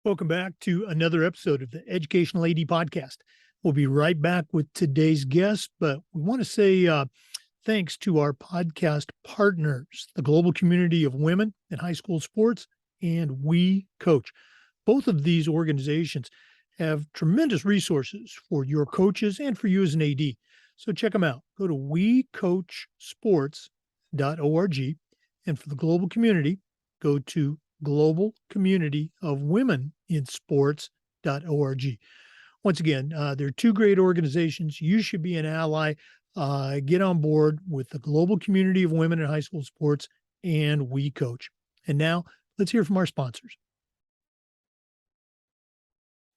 Welcome back to another episode of the Educational AD Podcast. We'll be right back with today's guest, but we want to say thanks to our podcast partners, the global community of women in high school sports, and We Coach. Both of these organizations have tremendous resources for your coaches and for you as an AD. So check them out. Go to wecoachsports.org. And for the global community, go to Global Community of Women in Sports.org. Once again, there are two great organizations. You should be an ally. Get on board with the Global Community of Women in High School Sports and We Coach. And now let's hear from our sponsors.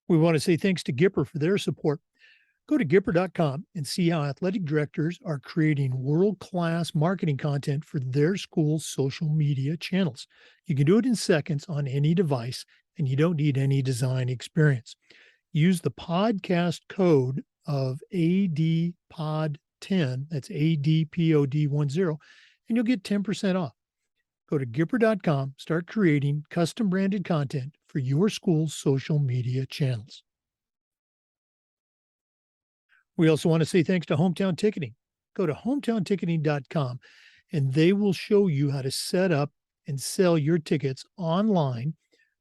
We want to say thanks to Gipper for their support. Go to Gipper.com and see how athletic directors are creating world-class marketing content for their school's social media channels. You can do it in seconds on any device, and you don't need any design experience. Use the podcast code of ADPOD10, that's ADPOD10, and you'll get 10% off. Go to Gipper.com, start creating custom branded content for your school's social media channels. We also want to say thanks to Hometown Ticketing. Go to hometownticketing.com and they will show you how to set up and sell your tickets online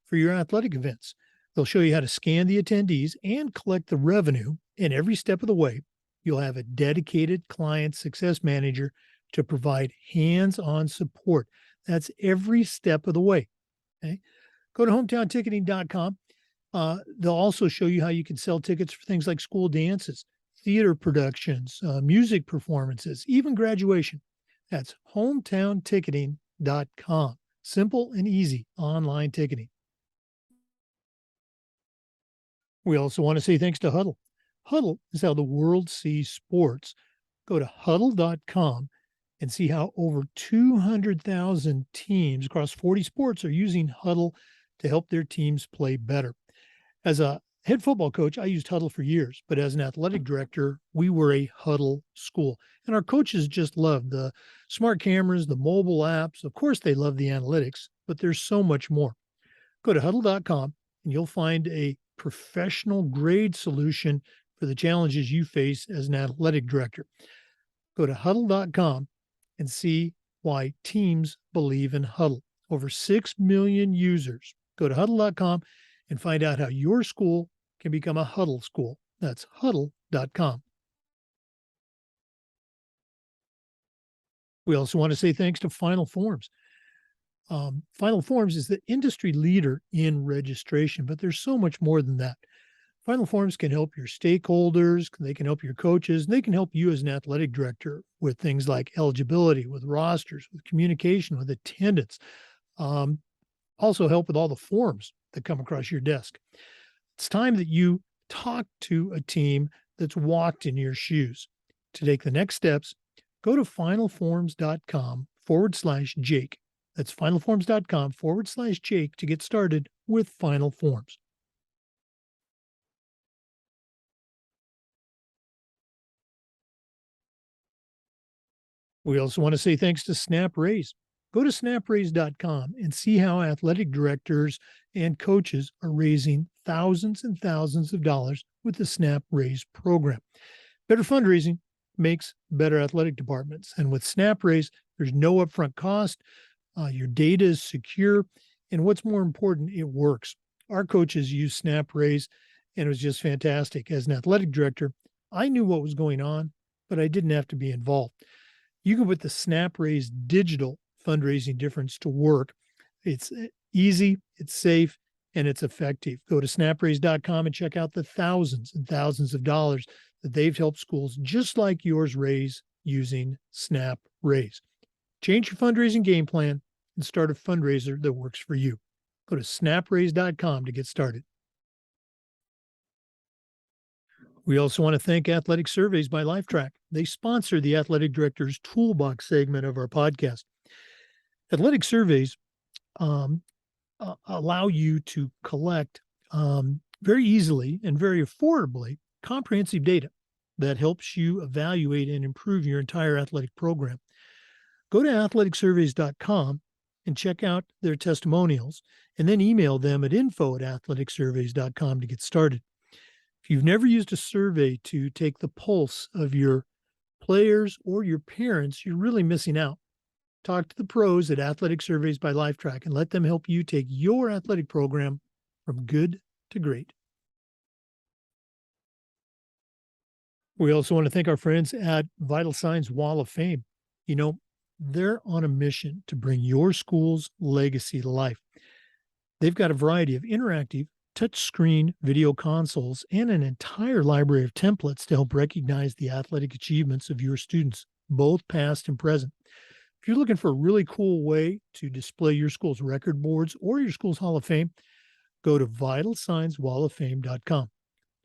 for your athletic events. They'll show you how to scan the attendees and collect the revenue. And every step of the way, you'll have a dedicated client success manager to provide hands-on support. That's every step of the way. Okay? Go to hometownticketing.com. They'll also show you how you can sell tickets for things like school dances, theater productions, music performances, even graduation. That's hometownticketing.com. Simple and easy online ticketing. We also want to say thanks to Huddle. Huddle is how the world sees sports. Go to huddle.com and see how over 200,000 teams across 40 sports are using Huddle to help their teams play better. As a head football coach, I used Huddle for years, but as an athletic director, we were a Huddle school. And our coaches just loved the smart cameras, the mobile apps. Of course, they love the analytics, but there's so much more. Go to huddle.com and you'll find a professional grade solution for the challenges you face as an athletic director. Go to huddle.com and see why teams believe in Huddle. Over 6 million users. Go to huddle.com and find out how your school can become a Huddle school. That's huddle.com. We also want to say thanks to Final Forms. Final Forms is the industry leader in registration, but there's so much more than that. Final Forms can help your stakeholders, they can help your coaches, and they can help you as an athletic director with things like eligibility, with rosters, with communication, with attendance. Also help with all the forms that come across your desk. It's time that you talk to a team that's walked in your shoes. To take the next steps, go to finalforms.com/Jake. That's finalforms.com/Jake to get started with Final Forms. We also want to say thanks to SnapRaise. Go to snapraise.com and see how athletic directors and coaches are raising thousands and thousands of dollars with the SnapRaise program. Better fundraising makes better athletic departments. And with SnapRaise, there's no upfront cost. Your data is secure. And what's more important, it works. Our coaches use SnapRaise, and it was just fantastic. As an athletic director, I knew what was going on, but I didn't have to be involved. You can put the SnapRaise digital fundraising difference to work. It's easy, it's safe, and it's effective. Go to snapraise.com and check out the thousands and thousands of dollars that they've helped schools just like yours raise using SnapRaise. Change your fundraising game plan and start a fundraiser that works for you. Go to snapraise.com to get started. We also want to thank Athletic Surveys by LifeTrack. They sponsor the Athletic Director's Toolbox segment of our podcast. Athletic surveys allow you to collect very easily and very affordably comprehensive data that helps you evaluate and improve your entire athletic program. Go to athleticsurveys.com and check out their testimonials, and then email them at info@athleticsurveys.com to get started. If you've never used a survey to take the pulse of your players or your parents, you're really missing out. Talk to the pros at Athletic Surveys by Lifetrack and let them help you take your athletic program from good to great. We also want to thank our friends at Vital Signs Wall of Fame. You know, they're on a mission to bring your school's legacy to life. They've got a variety of interactive touchscreen video consoles and an entire library of templates to help recognize the athletic achievements of your students, both past and present. If you're looking for a really cool way to display your school's record boards or your school's Hall of Fame, go to vitalsignswalloffame.com.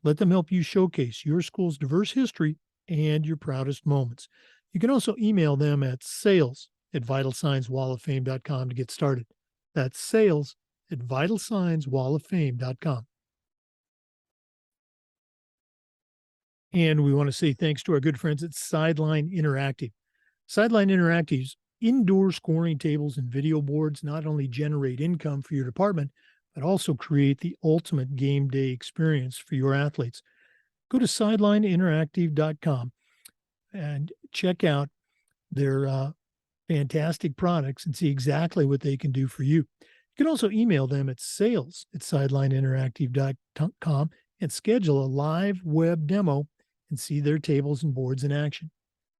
Let them help you showcase your school's diverse history and your proudest moments. You can also email them at sales@vitalsignswalloffame.com to get started. That's sales@vitalsignswalloffame.com. And we want to say thanks to our good friends at Sideline Interactive. Sideline Interactive's indoor scoring tables and video boards not only generate income for your department, but also create the ultimate game day experience for your athletes. Go to sidelineinteractive.com and check out their fantastic products and see exactly what they can do for you. You can also email them at sales@sidelineinteractive.com and schedule a live web demo and see their tables and boards in action.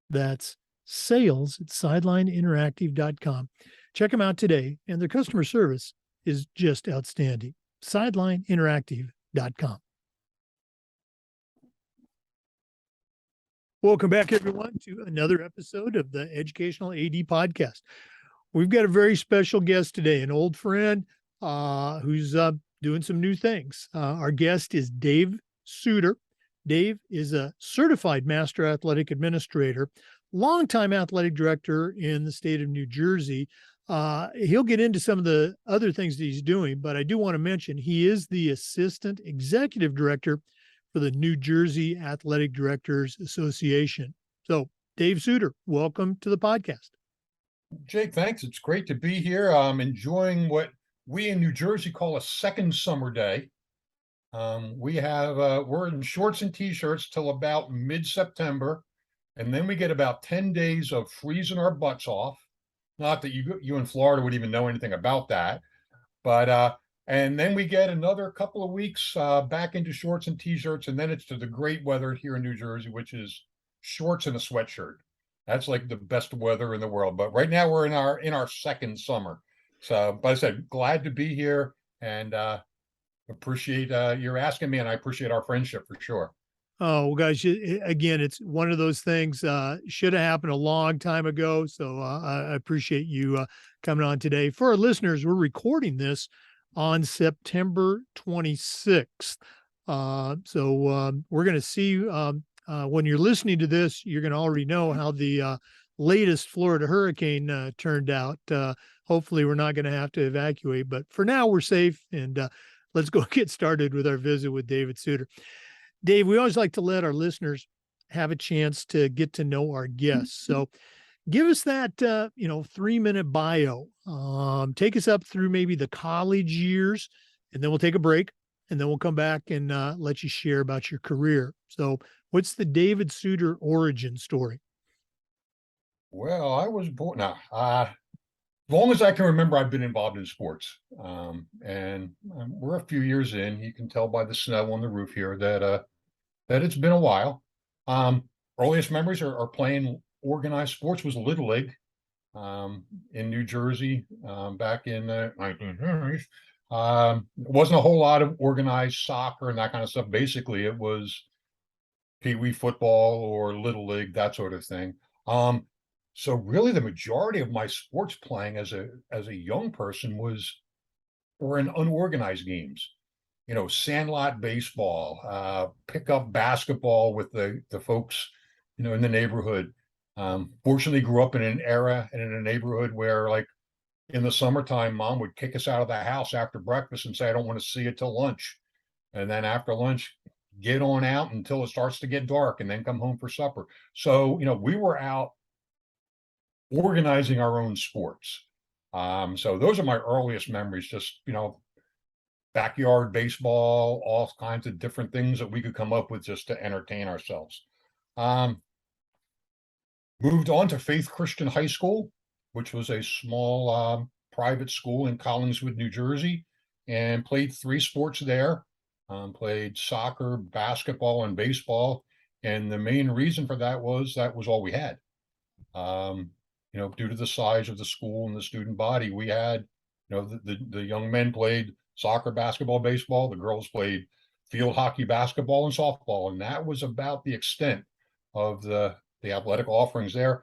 That's sales@sidelineinteractive.com. Check them out today, and their customer service is just outstanding. Sidelineinteractive.com. Welcome back, everyone, to another episode of the Educational AD Podcast. We've got a very special guest today, an old friend who's doing some new things. Our guest is Dave Suter. Dave is a certified master athletic administrator, longtime athletic director in the state of New Jersey. He'll get into some of the other things that he's doing, but I do want to mention he is the assistant executive director for the New Jersey Athletic Directors Association. So, Dave Suter, welcome to the podcast. Jake, thanks. It's great to be here. I'm enjoying what we in New Jersey call a second summer day. We're in shorts and t-shirts till about mid-September, and then we get about 10 days of freezing our butts off. Not that you in Florida would even know anything about that, but and then we get another couple of weeks back into shorts and t-shirts, and then it's to the great weather here in New Jersey, which is shorts and a sweatshirt. That's like the best weather in the world. But right now we're in our second summer. So, but I said, glad to be here and appreciate your asking me, and I appreciate our friendship for sure. Oh, well, guys, again, it's one of those things should have happened a long time ago. So I appreciate you coming on today. For our listeners, we're recording this on September 26th. So we're going to see when you're listening to this, you're going to already know how the latest Florida hurricane turned out. Hopefully, we're not going to have to evacuate, but for now, we're safe. And let's go get started with our visit with David Suter. Dave, we always like to let our listeners have a chance to get to know our guests. So give us that, 3-minute bio. Take us up through maybe the college years, and then we'll take a break, and then we'll come back and let you share about your career. So what's the David Suter origin story? Well, I was born now. As long as I can remember, I've been involved in sports. And we're a few years in. You can tell by the snow on the roof here that it's been a while. Earliest memories are playing organized sports was Little League in New Jersey back in the 1900s. It wasn't a whole lot of organized soccer and that kind of stuff. Basically, it was Pee Wee football or Little League, that sort of thing. So really the majority of my sports playing as a young person were in unorganized games. Sandlot baseball, pickup basketball with the folks, in the neighborhood. Fortunately grew up in an era and in a neighborhood where, like, in the summertime, mom would kick us out of the house after breakfast and say, I don't want to see you till lunch. And then after lunch, get on out until it starts to get dark and then come home for supper. So, we were out organizing our own sports. So those are my earliest memories, just, backyard baseball, all kinds of different things that we could come up with just to entertain ourselves. Um, Moved on to Faith Christian High School, which was a small private school in Collingswood, New Jersey, and played three sports there. Played soccer, basketball, and baseball. And the main reason for that was all we had. Um, Due to the size of the school and the student body, we had, the young men played soccer, basketball, baseball. The girls played field hockey, basketball, and softball, and that was about the extent of the athletic offerings there.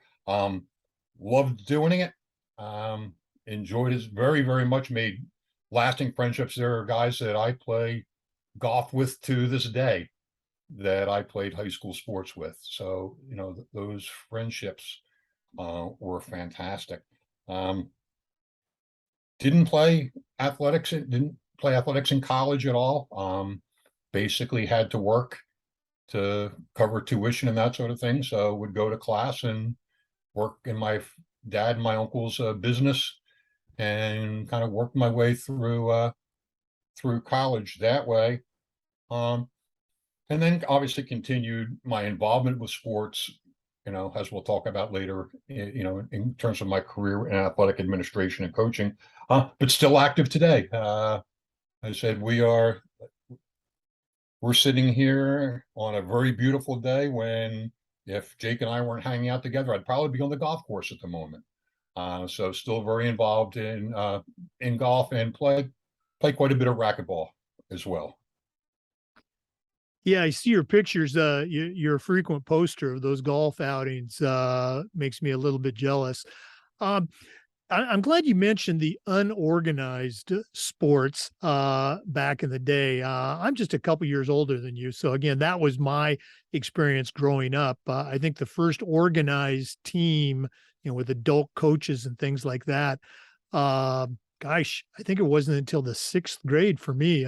Loved doing it. Enjoyed it very, very much. Made lasting friendships. There are guys that I play golf with to this day that I played high school sports with. So, those friendships were fantastic. Um, didn't play athletics in college at all. Basically had to work to cover tuition and that sort of thing. So would go to class and work in my dad and my uncle's business, and kind of worked my way through college that way. Um, and then obviously continued my involvement with sports, as we'll talk about later, in terms of my career in athletic administration and coaching, but still active today. I said we're sitting here on a very beautiful day when, if Jake and I weren't hanging out together, I'd probably be on the golf course at the moment. So still very involved in golf, and play quite a bit of racquetball as well. Yeah, I see your pictures. You're a frequent poster of those golf outings. Makes me a little bit jealous. Um, I'm glad you mentioned the unorganized sports back in the day. I'm just a couple years older than you, so again, that was my experience growing up. I think the first organized team, with adult coaches and things like that. Uh, Gosh, I think it wasn't until the sixth grade for me.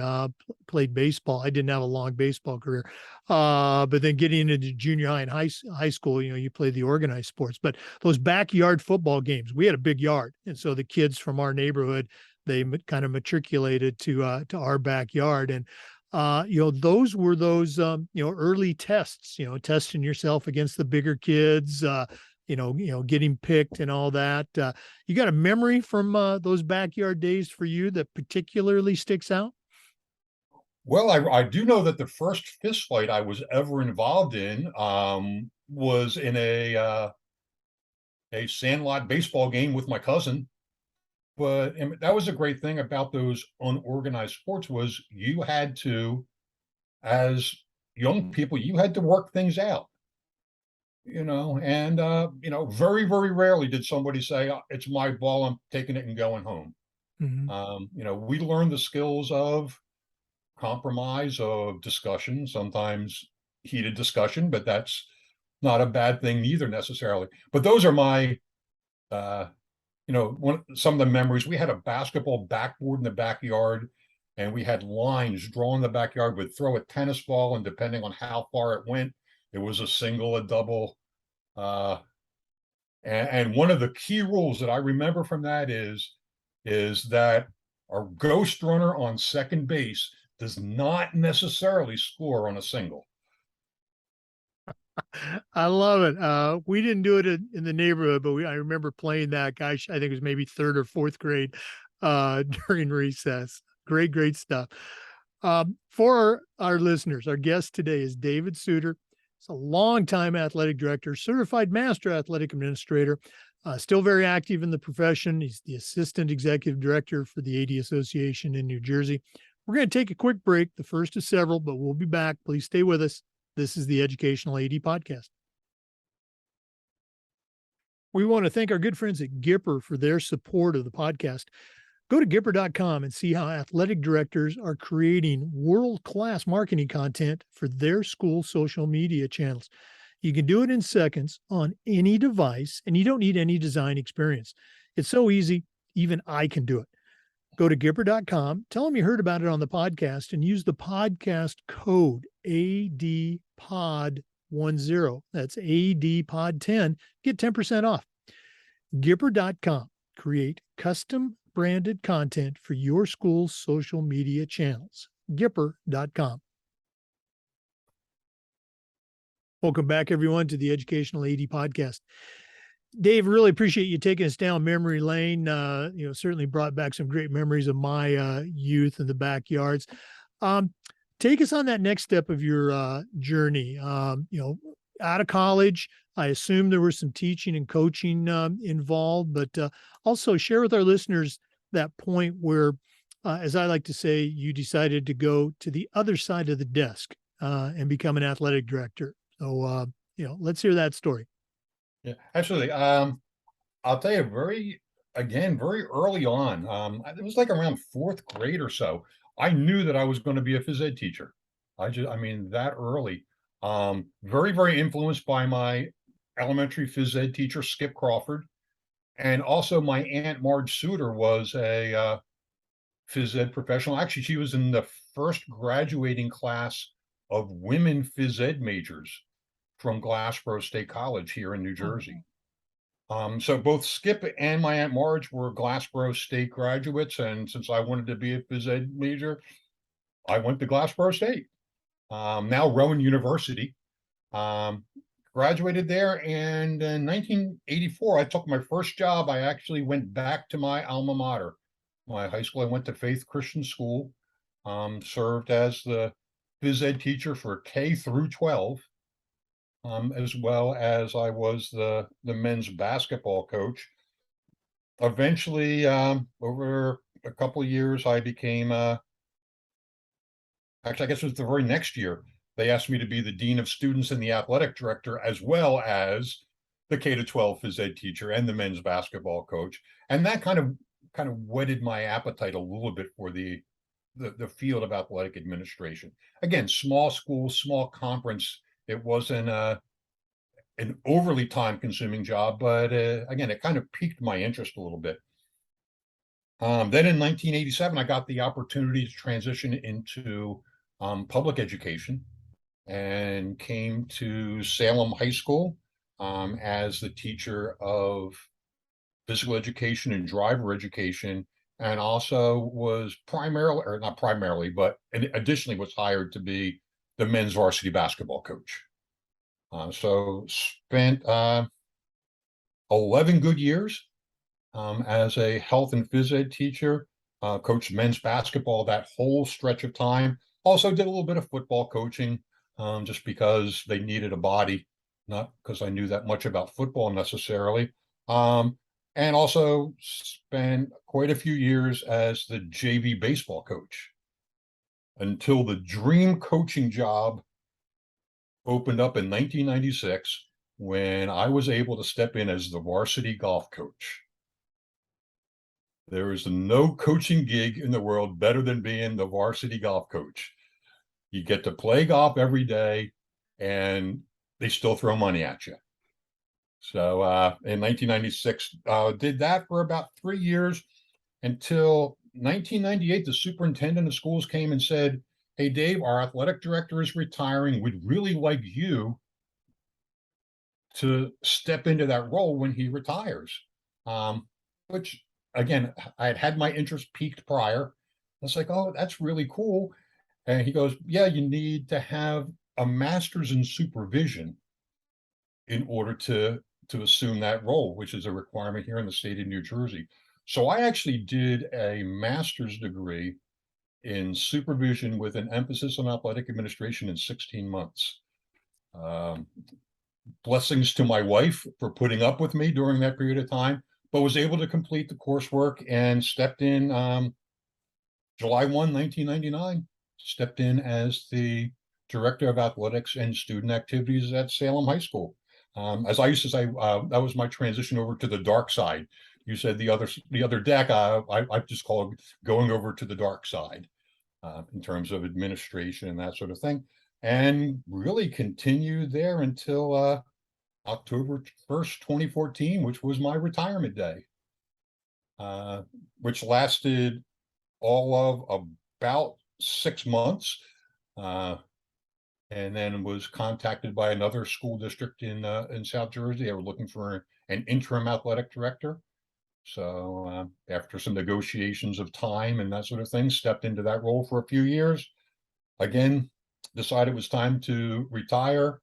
Played baseball. I didn't have a long baseball career, but then getting into junior high and high school, you play the organized sports. But those backyard football games, we had a big yard, and so the kids from our neighborhood, they kind of matriculated to our backyard, and those were those early tests, testing yourself against the bigger kids. Getting picked and all that. You got a memory from those backyard days for you that particularly sticks out? Well, I do know that the first fist fight I was ever involved in was in a sandlot baseball game with my cousin. But and that was a great thing about those unorganized sports, was you had to, as young people, you had to work things out. And very, very rarely did somebody say, it's my ball, I'm taking it and going home. Mhm. We learned the skills of compromise, of discussion, sometimes heated discussion, but that's not a bad thing either necessarily. But those are my some of the memories. We had a basketball backboard in the backyard, and we had lines drawn in the backyard. We'd throw a tennis ball, and depending on how far it went, it was a single, a double. uh and one of the key rules that I remember from that is that our ghost runner on second base does not necessarily score on a single. I love it. We didn't do it in the neighborhood, but I remember playing that. Gosh, I think it was maybe third or fourth grade during recess. Great, great stuff. For our listeners, our guest today is David Suter. He's a longtime athletic director, certified master athletic administrator, still very active in the profession. He's the assistant executive director for the AD Association in New Jersey. We're going to take a quick break, the first of several, but we'll be back. Please stay with us. This is the Educational AD Podcast. We want to thank our good friends at Gipper for their support of the podcast. Go to Gipper.com and see how athletic directors are creating world-class marketing content for their school social media channels. You can do it in seconds on any device, and you don't need any design experience. It's so easy, even I can do it. Go to Gipper.com, tell them you heard about it on the podcast, and use the podcast code ADPOD10. That's ADPOD10. Get 10% off. Gipper.com. create custom branded content for your school's social media channels. Gipper.com. Welcome back, everyone, to the Educational AD Podcast. Dave, really appreciate you taking us down memory lane. Certainly brought back some great memories of my youth in the backyards. Take us on that next step of your journey. Out of college, I assume there was some teaching and coaching involved, but also share with our listeners that point where, as I like to say, you decided to go to the other side of the desk and become an athletic director. So, let's hear that story. Yeah, absolutely. I'll tell you very early on, it was like around fourth grade or so. I knew that I was going to be a phys ed teacher. That early. Very, very influenced by my elementary phys ed teacher, Skip Crawford. And also my Aunt Marge Suter was a phys ed professional. Actually, she was in the first graduating class of women phys ed majors from Glassboro State College here in New Jersey. So both Skip and my Aunt Marge were Glassboro State graduates, and since I wanted to be a phys ed major, I went to Glassboro State. Now Rowan University. Graduated there, and in 1984, I took my first job. I actually went back to my alma mater, my high school. I went to Faith Christian School, served as the phys ed teacher for K through 12. As well as I was the men's basketball coach. Eventually, over a couple of years, I became actually, I guess it was the very next year, they asked me to be the dean of students and the athletic director, as well as the K to 12 phys ed teacher and the men's basketball coach. And that kind of whetted my appetite a little bit for the field of athletic administration. Again, small school, small conference. It wasn't an overly time consuming job, but again, it kind of piqued my interest a little bit. Then in 1987, I got the opportunity to transition into public education and came to Salem High School as the teacher of physical education and driver education, and also was primarily, or not primarily, but additionally was hired to be the men's varsity basketball coach. So spent 11 good years as a health and phys ed teacher, coached men's basketball that whole stretch of time. Also did a little bit of football coaching just because they needed a body, not because I knew that much about football necessarily. And also spent quite a few years as the JV baseball coach until the dream coaching job opened up in 1996 when I was able to step in as the varsity golf coach. There is no coaching gig in the world better than being the varsity golf coach. You get to play golf every day and they still throw money at you. So in 1996, did that for about 3 years until 1998. The superintendent of schools came and said, "Hey, Dave, our athletic director is retiring. We'd really like you to step into that role when he retires." Which, again, I had my interest piqued prior. I was like, "Oh, that's really cool." And he goes, "Yeah, you need to have a master's in supervision in order to assume that role, which is a requirement here in the state of New Jersey." So I actually did a master's degree in supervision with an emphasis on athletic administration in 16 months. Um, Blessings to my wife for putting up with me during that period of time, but was able to complete the coursework and stepped in July 1, 1999, stepped in as the director of athletics and student activities at Salem High School. As I used to say, that was my transition over to the dark side. You said the other deck. I just call it going over to the dark side in terms of administration and that sort of thing, and really continued there until October 1st, 2014, which was my retirement day, which lasted all of about 6 months. And then was contacted by another school district in South Jersey. They were looking for an interim athletic director. So after some negotiations of time and that sort of thing, stepped into that role for a few years. Again, decided it was time to retire.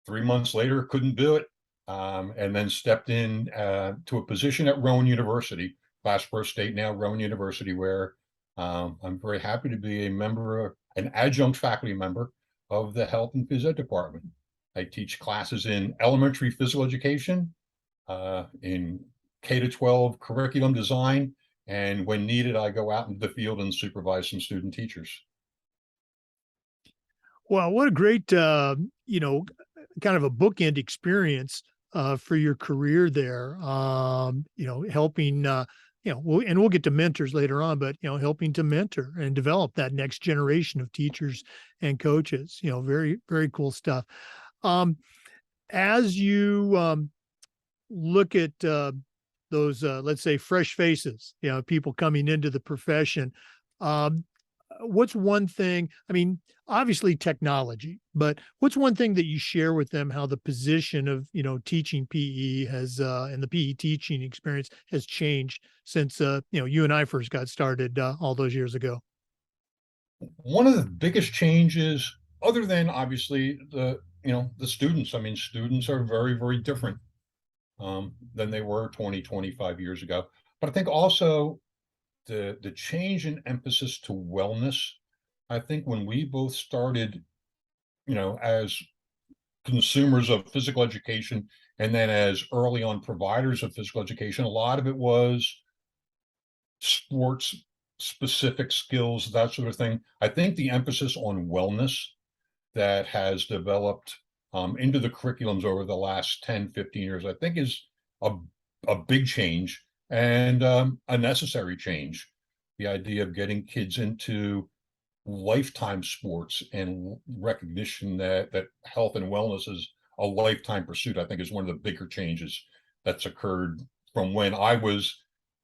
3 months later, couldn't do it. And then stepped in to a position at Rowan University, class first state now, Rowan University, where I'm very happy to be a member, an adjunct faculty member of the health and phys ed department. I teach classes in elementary physical education, in K to 12 curriculum design, and when needed, I go out into the field and supervise some student teachers. Well, what a great, kind of a bookend experience for your career there. Helping, and we'll get to mentors later on, but helping to mentor and develop that next generation of teachers and coaches. Very, very cool stuff. As you look at those, let's say, fresh faces, people coming into the profession. Um, what's one thing? I mean, obviously technology, but what's one thing that you share with them how the position of teaching PE has and the PE teaching experience has changed since you and I first got started all those years ago? One of the biggest changes, other than obviously the students. I mean, students are very, very different than they were 20, 25 years ago. But I think also the change in emphasis to wellness. I think when we both started, as consumers of physical education, and then as early on providers of physical education, a lot of it was sports specific skills, that sort of thing. I think the emphasis on wellness that has developed into the curriculums over the last 10, 15 years, I think is a, a big change and a necessary change. The idea of getting kids into lifetime sports and recognition that health and wellness is a lifetime pursuit, I think is one of the bigger changes that's occurred from when I was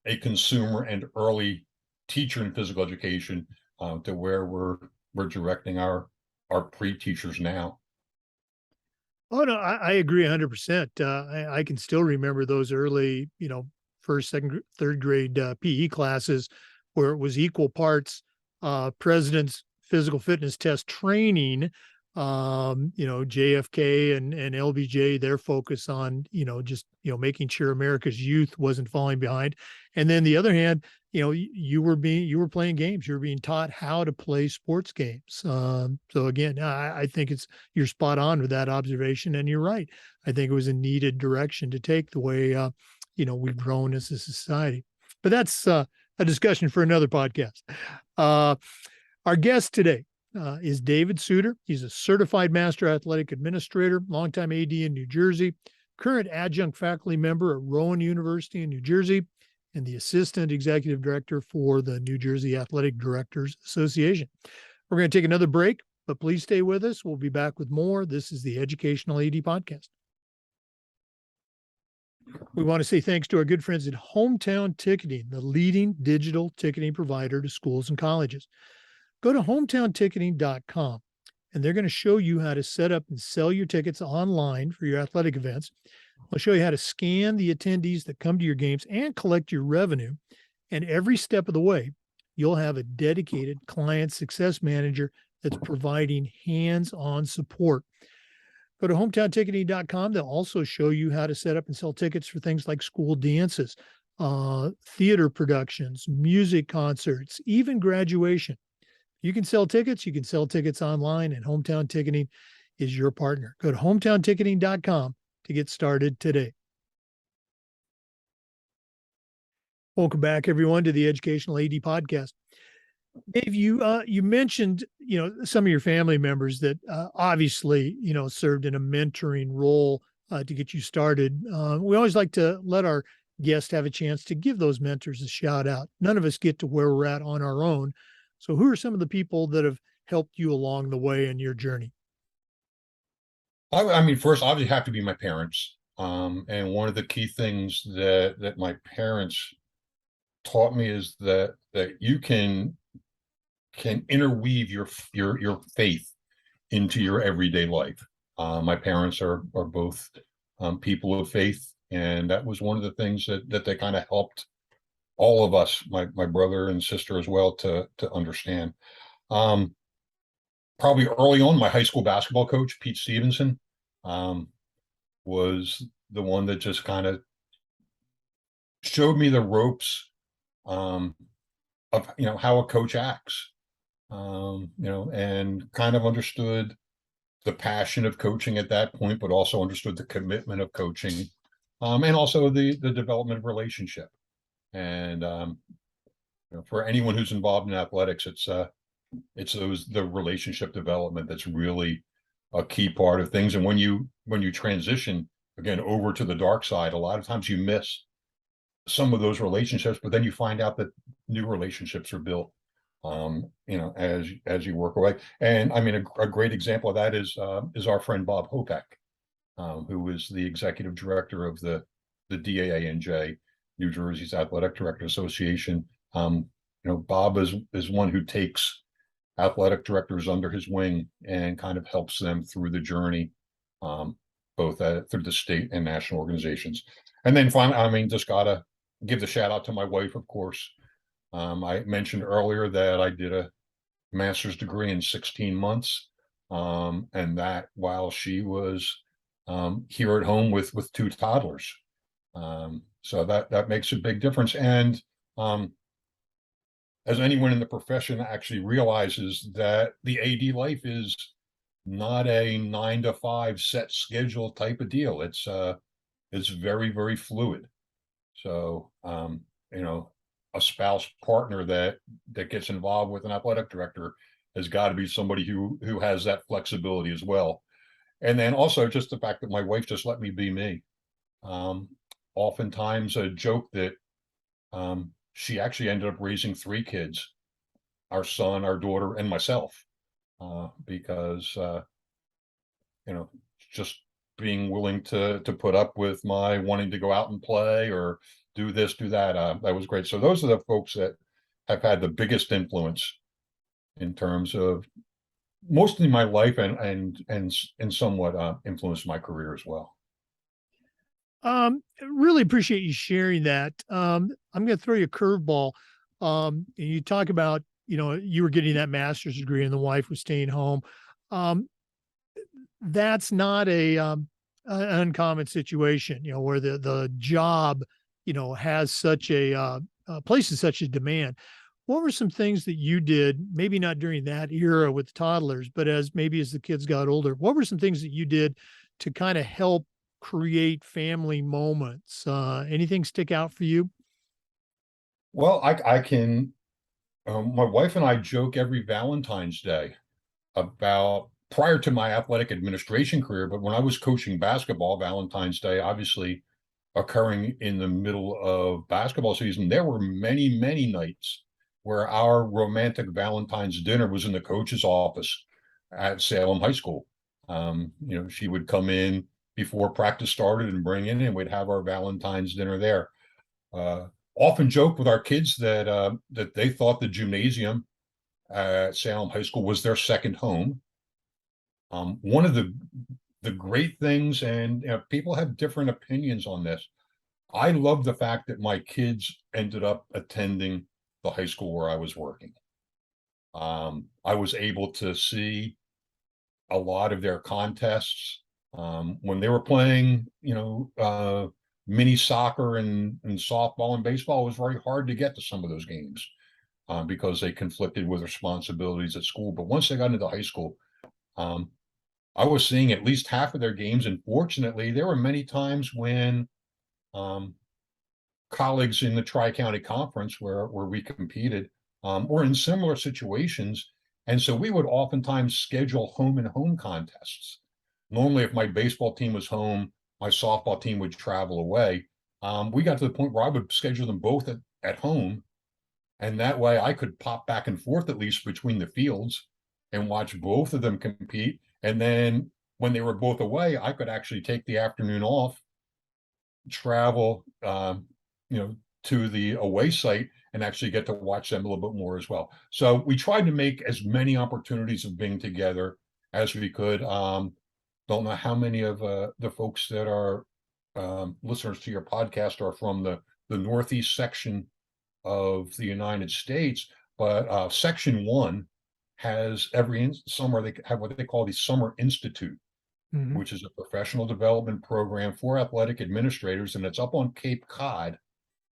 a consumer and early teacher in physical education to where we're directing our pre-teachers now. Oh no, I agree 100%. I can still remember those early, first, second, third grade PE classes where it was equal parts president's physical fitness test training. JFK and LBJ, their focus on just making sure America's youth wasn't falling behind, and then the other hand, you were playing games. You were being taught how to play sports games. So again, I think you're spot on with that observation, and you're right. I think it was a needed direction to take the way we've grown as a society. But that's a discussion for another podcast. Our guest today is David Suter. He's a certified master athletic administrator, longtime AD in New Jersey, current adjunct faculty member at Rowan University in New Jersey, and the assistant executive director for the New Jersey Athletic Directors Association. We're going to take another break, but please stay with us. We'll be back with more. This is the Educational AD Podcast. We want to say thanks to our good friends at Hometown Ticketing, the leading digital ticketing provider to schools and colleges. Go to hometownticketing.com and they're going to show you how to set up and sell your tickets online for your athletic events. They'll show you how to scan the attendees that come to your games and collect your revenue. And every step of the way, you'll have a dedicated client success manager that's providing hands-on support. Go to hometownticketing.com. They'll also show you how to set up and sell tickets for things like school dances, theater productions, music concerts, even graduation. You can sell tickets. You can sell tickets online, and Hometown Ticketing is your partner. Go to hometownticketing.com to get started today. Welcome back, everyone, to the Educational AD Podcast. Dave, you mentioned some of your family members that obviously served in a mentoring role to get you started. We always like to let our guests have a chance to give those mentors a shout out. None of us get to where we're at on our own. So who are some of the people that have helped you along the way in your journey? I mean, first, obviously, have to be my parents. And one of the key things that my parents taught me is that you can interweave your faith into your everyday life. My parents are both people of faith, And that was one of the things that they kind of helped all of us, my brother and sister as well, to understand. Um, Probably early on, my high school basketball coach, Pete Stevenson, um, was the one that just kind of showed me the ropes, um, of how a coach acts, and kind of understood the passion of coaching at that point, but also understood the commitment of coaching, and also the development of relationship. And for anyone who's involved in athletics, it's the relationship development that's really a key part of things. And when you transition again over to the dark side, a lot of times you miss some of those relationships, but then you find out that new relationships are built, as you work away. And I mean, a great example of that is our friend Bob Hopek, who is the executive director of the DAANJ, New Jersey's Athletic Director Association. Bob is one who takes athletic directors under his wing and kind of helps them through the journey, both through the state and national organizations. And then finally, I mean, just gotta give the shout out to my wife, of course. I mentioned earlier that I did a master's degree in 16 months, and that while she was here at home with two toddlers. So that makes a big difference. And as anyone in the profession actually realizes, that the AD life is not a 9 to 5 set schedule type of deal. It's very, very fluid. So, a spouse partner that gets involved with an athletic director has got to be somebody who has that flexibility as well. And then also just the fact that my wife just let me be me. Oftentimes a joke that she actually ended up raising 3 kids, our son, our daughter, and myself, because just being willing to put up with my wanting to go out and play or do this, do that. That was great. So those are the folks that have had the biggest influence in terms of mostly my life and somewhat influenced my career as well. Really appreciate you sharing that. I'm going to throw you a curveball. You talk about, you were getting that master's degree and the wife was staying home. That's not an uncommon situation, where the job, has such places such a demand. What were some things that you did, maybe not during that era with toddlers, but as the kids got older, what were some things that you did to kind of help create family moments? Anything stick out for you? Well, I can. My wife and I joke every Valentine's Day about prior to my athletic administration career, but when I was coaching basketball, Valentine's Day, obviously occurring in the middle of basketball season, there were many, many nights where our romantic Valentine's dinner was in the coach's office at Salem High School. She would come in before practice started and bring in, and we'd have our Valentine's dinner there. Often joke with our kids that they thought the gymnasium at Salem High School was their second home. One of the great things, and people have different opinions on this. I love the fact that my kids ended up attending the high school where I was working. I was able to see a lot of their contests when they were playing, mini soccer and softball and baseball. It was very hard to get to some of those games because they conflicted with responsibilities at school. But once they got into high school, I was seeing at least half of their games. And fortunately, there were many times when colleagues in the Tri-County Conference where we competed were in similar situations. And so we would oftentimes schedule home and home contests. Normally, if my baseball team was home, my softball team would travel away. We got to the point where I would schedule them both at home. And that way I could pop back and forth at least between the fields and watch both of them compete. And then when they were both away, I could actually take the afternoon off, travel, to the away site and actually get to watch them a little bit more as well. So we tried to make as many opportunities of being together as we could. Don't know how many of the folks that are listeners to your podcast are from the Northeast section of the United States, but Section 1 has every summer they have what they call the Summer Institute, Mhm. which is a professional development program for athletic administrators, and it's up on Cape Cod,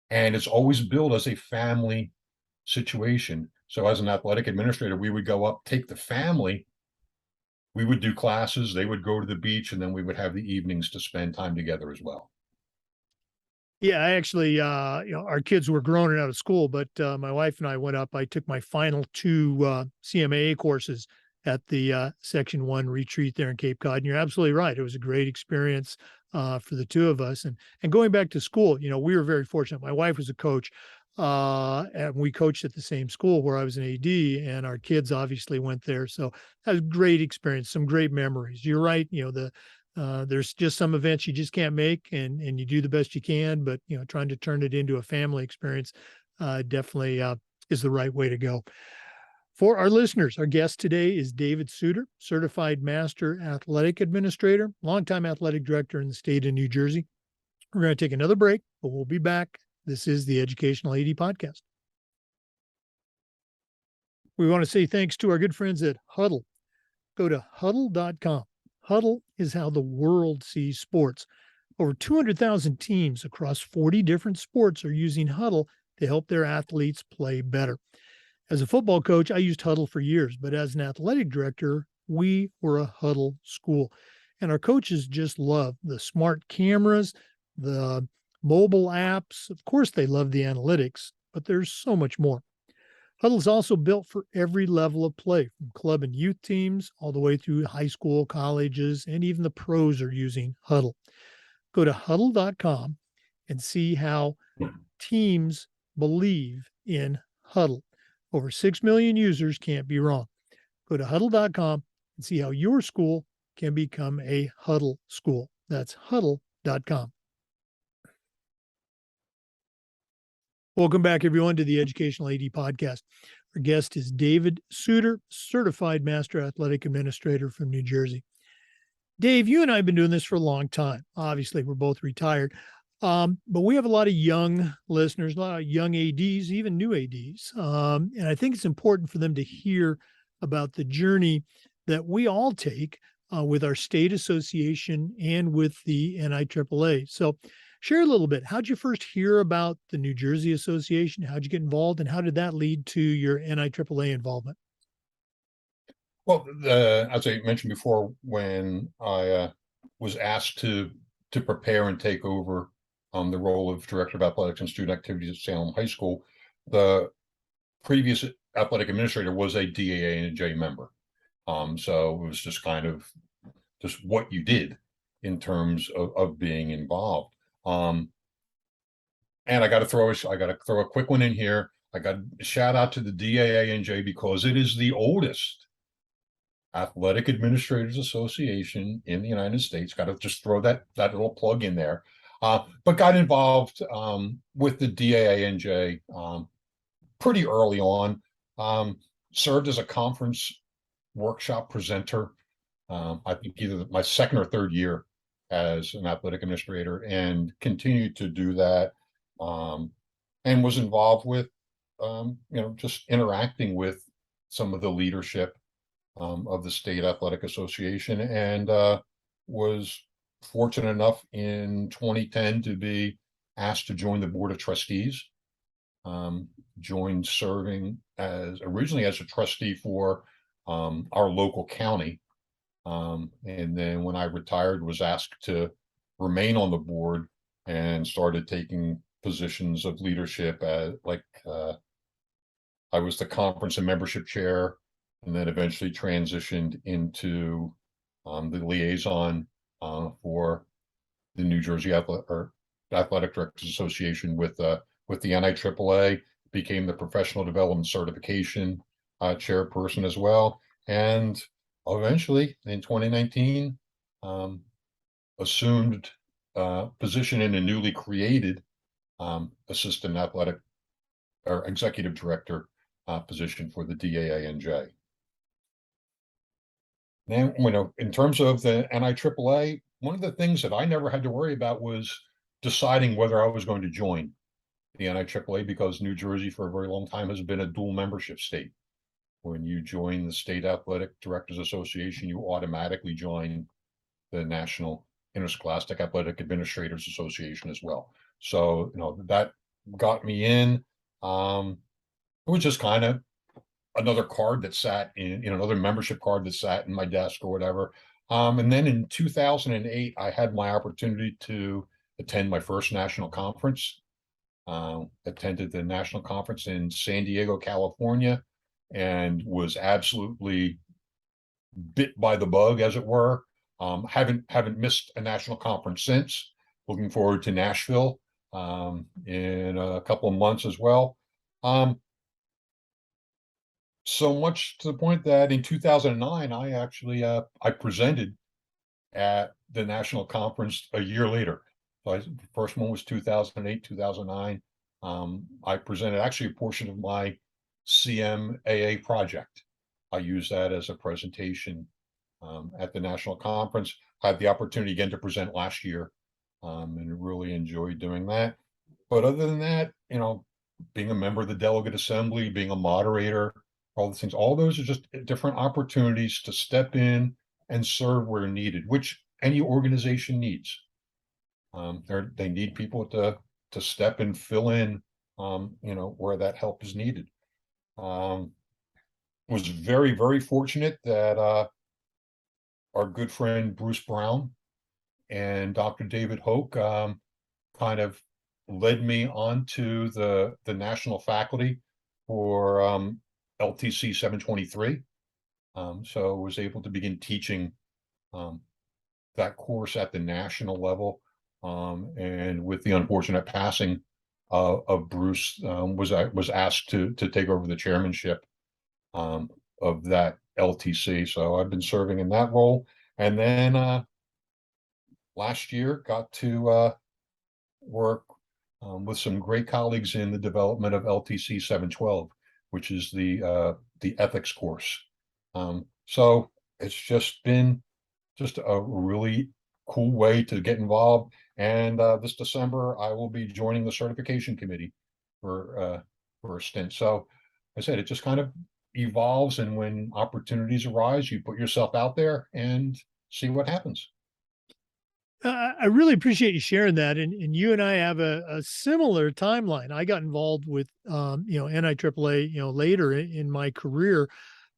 and it's always billed as a family situation. So as an athletic administrator, we would go up, take the family, we would do classes, they would go to the beach, and then we would have the evenings to spend time together as well. Yeah, I actually, our kids were grown and out of school, but my wife and I went up. I took my final two CMAA courses at the Section 1 retreat there in Cape Cod. And you're absolutely right. It was a great experience for the two of us. And going back to school, we were very fortunate. My wife was a coach, and we coached at the same school where I was an AD, and our kids obviously went there. So that was a great experience, some great memories. You're right. There's just some events you just can't make, and you do the best you can, but trying to turn it into a family experience definitely is the right way to go. For our listeners, our guest today is David Suter, Certified Master Athletic Administrator, longtime athletic director in the state of New Jersey. We're going to take another break, but we'll be back. This is the Educational AD Podcast. We want to say thanks to our good friends at Huddle. Go to huddle.com. Huddle is how the world sees sports. Over 200,000 teams across 40 different sports are using Huddle to help their athletes play better. As a football coach, I used Huddle for years, but as an athletic director, we were a Huddle school. And our coaches just love the smart cameras, the mobile apps. Of course, they love the analytics, but there's so much more. Huddle is also built for every level of play, from club and youth teams all the way through high school, colleges, and even the pros are using Huddle. Go to huddle.com and see how teams believe in Huddle. Over 6 million users can't be wrong. Go to huddle.com and see how your school can become a Huddle school. That's huddle.com. Welcome back, everyone, to the Educational AD Podcast. Our guest is David Suter, Certified Master Athletic Administrator from New Jersey. Dave, you and I have been doing this for a long time. Obviously, we're both retired, but we have a lot of young listeners, a lot of young ADs, even new ADs. And I think it's important for them to hear about the journey that we all take with our state association and with the NIAAA. So share a little bit. How'd you first hear about the New Jersey Association? How'd you get involved? And how did that lead to your NIAAA involvement? Well, as I mentioned before, when I was asked to prepare and take over the role of Director of Athletics and Student Activities at Salem High School, the previous athletic administrator was a DAA and a J member. So it was just kind of just what you did in terms of being involved. And I got to throw a quick one in here. I got a shout out to the DAA and J because it is the oldest Athletic Administrators Association in the United States. Got to just throw that little plug in there. But got involved with the DAA&J pretty early on. Served as a conference workshop presenter. I think either my second or third year as an athletic administrator, and continued to do that. And was involved with, just interacting with some of the leadership of the State Athletic Association, and was fortunate enough in 2010 to be asked to join the Board of Trustees. Joined serving originally as a trustee for our local county. And then when I retired, was asked to remain on the board and started taking positions of leadership I was the conference and membership chair, and then eventually transitioned into the liaison for the New Jersey Athletic Directors Association with the NIAAA, became the professional development certification chairperson as well, and eventually in 2019 assumed position in a newly created assistant athletic or executive director position for the DAA&J. Now, in terms of the NIAAA, one of the things that I never had to worry about was deciding whether I was going to join the NIAAA, because New Jersey for a very long time has been a dual membership state. When you join the State Athletic Directors Association, you automatically join the National Interscholastic Athletic Administrators Association as well. So, that got me in. It was just kind of another card that sat in, another membership card that sat in my desk or whatever. And then in 2008, I had my opportunity to attend my first national conference. Attended the national conference in San Diego, California, and was absolutely bit by the bug, as it were. Haven't missed a national conference since. Looking forward to Nashville in a couple of months as well. So much to the point that in 2009, I actually I presented at the national conference a year later. So the first one was 2008, 2009. I presented actually a portion of my CMAA project. I used that as a presentation at the national conference. I had the opportunity again to present last year, and really enjoyed doing that. But other than that, being a member of the delegate assembly, being a moderator, all these things, all those are just different opportunities to step in and serve where needed, which any organization needs. They need people to step and fill in, where that help is needed. Was very, very fortunate that our good friend Bruce Brown and Dr. David Hoke kind of led me onto the national faculty for LTC 723. So I was able to begin teaching that course at the national level. And with the unfortunate passing of Bruce, was asked to take over the chairmanship of that LTC. So I've been serving in that role. And then last year got to work with some great colleagues in the development of LTC 712, which is the ethics course. So it's just been just a really cool way to get involved. And this December, I will be joining the certification committee for a stint. So I said, it just kind of evolves, and when opportunities arise, you put yourself out there and see what happens. I really appreciate you sharing that. And you and I have a similar timeline. I got involved with, NIAAA, later in my career,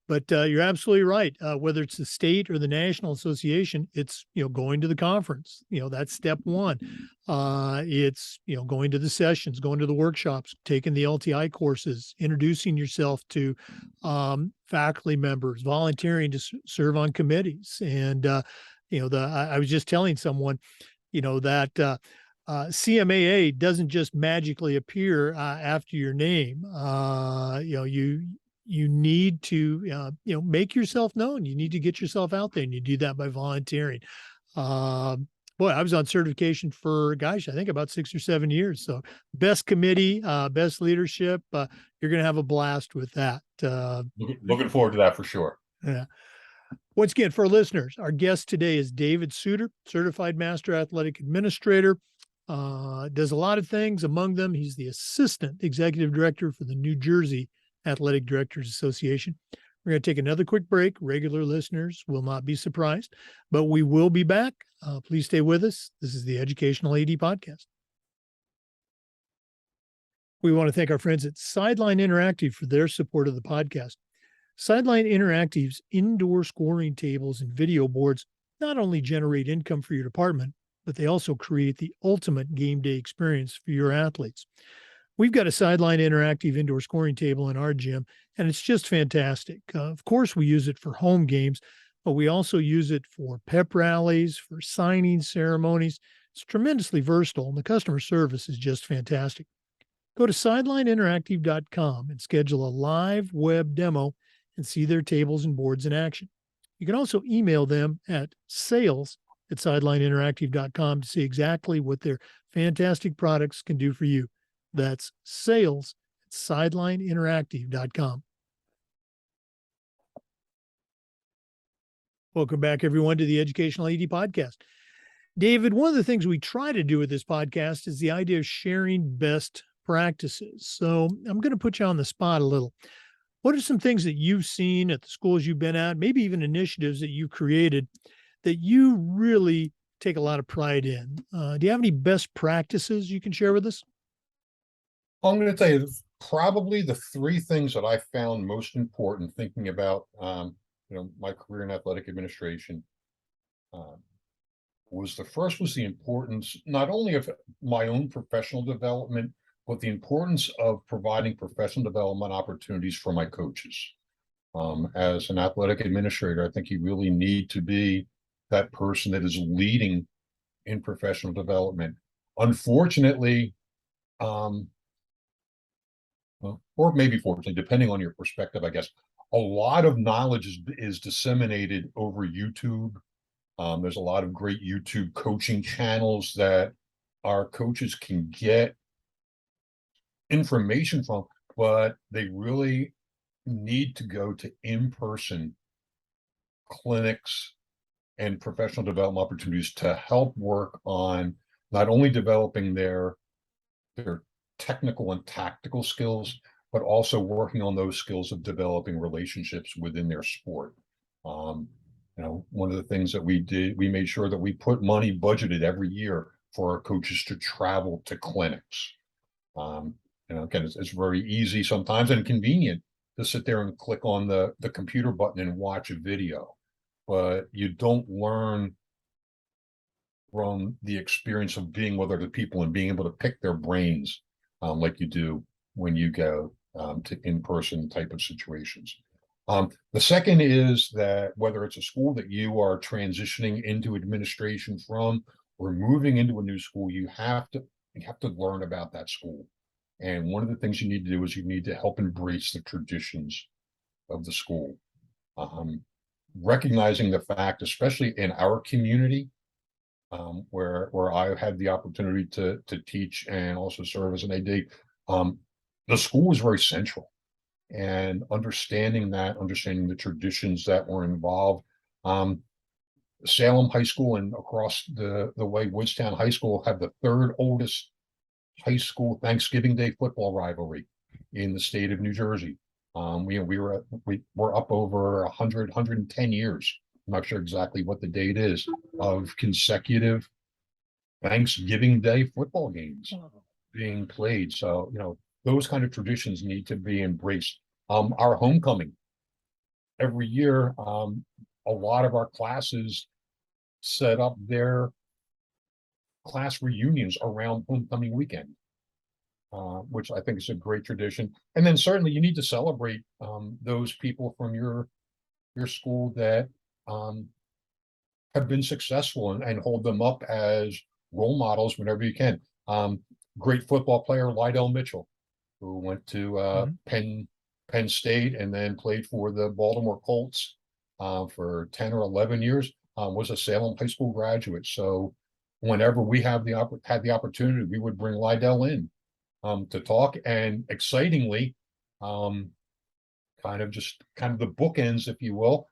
but you're absolutely right. Whether it's the state or the national association, it's, going to the conference, that's step one. It's, going to the sessions, going to the workshops, taking the LTI courses, introducing yourself to faculty members, volunteering to serve on committees. And, I was just telling someone, that CMAA doesn't just magically appear after your name. You need to make yourself known. You need to get yourself out there, and you do that by volunteering. Boy, I was on certification for, gosh, I think about 6 or 7 years. So best committee, best leadership. You're going to have a blast with that. Looking forward to that for sure. Yeah. Once again, for our listeners, our guest today is David Suter, Certified Master Athletic Administrator. Does a lot of things. Among them, he's the Assistant Executive Director for the New Jersey Athletic Directors Association. We're going to take another quick break. Regular listeners will not be surprised, but we will be back. Please stay with us. This is the Educational AD Podcast. We want to thank our friends at Sideline Interactive for their support of the podcast. Sideline Interactive's indoor scoring tables and video boards not only generate income for your department, but they also create the ultimate game day experience for your athletes. We've got a Sideline Interactive indoor scoring table in our gym, and it's just fantastic. Of course, we use it for home games, but we also use it for pep rallies, for signing ceremonies. It's tremendously versatile, and the customer service is just fantastic. Go to sidelineinteractive.com and schedule a live web demo and see their tables and boards in action. You can also email them at sales@sidelineinteractive.com to see exactly what their fantastic products can do for you. That's sales@sidelineinteractive.com. Welcome back, everyone, to the Educational AD Podcast. David, one of the things we try to do with this podcast is the idea of sharing best practices. So I'm going to put you on the spot a little. What are some things that you've seen at the schools you've been at, maybe even initiatives that you created that you really take a lot of pride in? Do you have any best practices you can share with us? I'm going to tell you probably the three things that I found most important thinking about, my career in athletic administration. Um, was the first was the importance not only of my own professional development, but the importance of providing professional development opportunities for my coaches. As an athletic administrator, I think you really need to be that person that is leading in professional development. Unfortunately, um, or maybe fortunately, depending on your perspective, I guess, a lot of knowledge is disseminated over YouTube. There's a lot of great YouTube coaching channels that our coaches can get information from, but they really need to go to in-person clinics and professional development opportunities to help work on not only developing their technical and tactical skills, but also working on those skills of developing relationships within their sport. Um, one of the things that we did, we made sure that we put money budgeted every year for our coaches to travel to clinics. Um, again, it's very easy sometimes and convenient to sit there and click on the computer button and watch a video, but you don't learn from the experience of being with other people and being able to pick their brains like you do when you go to in-person type of situations. The second is that whether it's a school that you are transitioning into administration from or moving into a new school, you have to learn about that school. And one of the things you need to do is you need to help embrace the traditions of the school. Recognizing the fact, especially in our community, where I had the opportunity to teach and also serve as an AD, the school was very central, and understanding the traditions that were involved. Salem High School and across the way, Woodstown High School have the third oldest high school Thanksgiving Day football rivalry in the state of New Jersey. We're up over 110 years. I'm not sure exactly what the date is of consecutive Thanksgiving Day football games being played. So, those kind of traditions need to be embraced. Our homecoming every year, a lot of our classes set up their class reunions around homecoming weekend, which I think is a great tradition. And then certainly you need to celebrate those people from your school that have been successful and hold them up as role models whenever you can. Great football player Lydell Mitchell, who went to Penn State and then played for the Baltimore Colts for 10 or 11 years, was a Salem High School graduate. So whenever we had the opportunity, we would bring Lydell in to talk. And excitingly, kind of the bookends, if you will,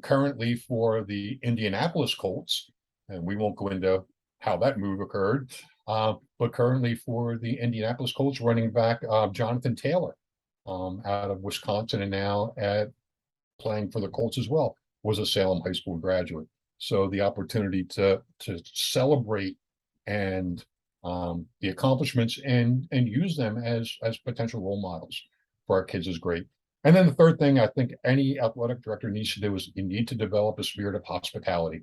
currently for the Indianapolis Colts, and we won't go into how that move occurred, but currently for the Indianapolis Colts running back Jonathan Taylor out of Wisconsin, and now playing for the Colts as well, was a Salem High School graduate. So the opportunity to celebrate and the accomplishments and use them as potential role models for our kids is great. And then the third thing I think any athletic director needs to do is you need to develop a spirit of hospitality.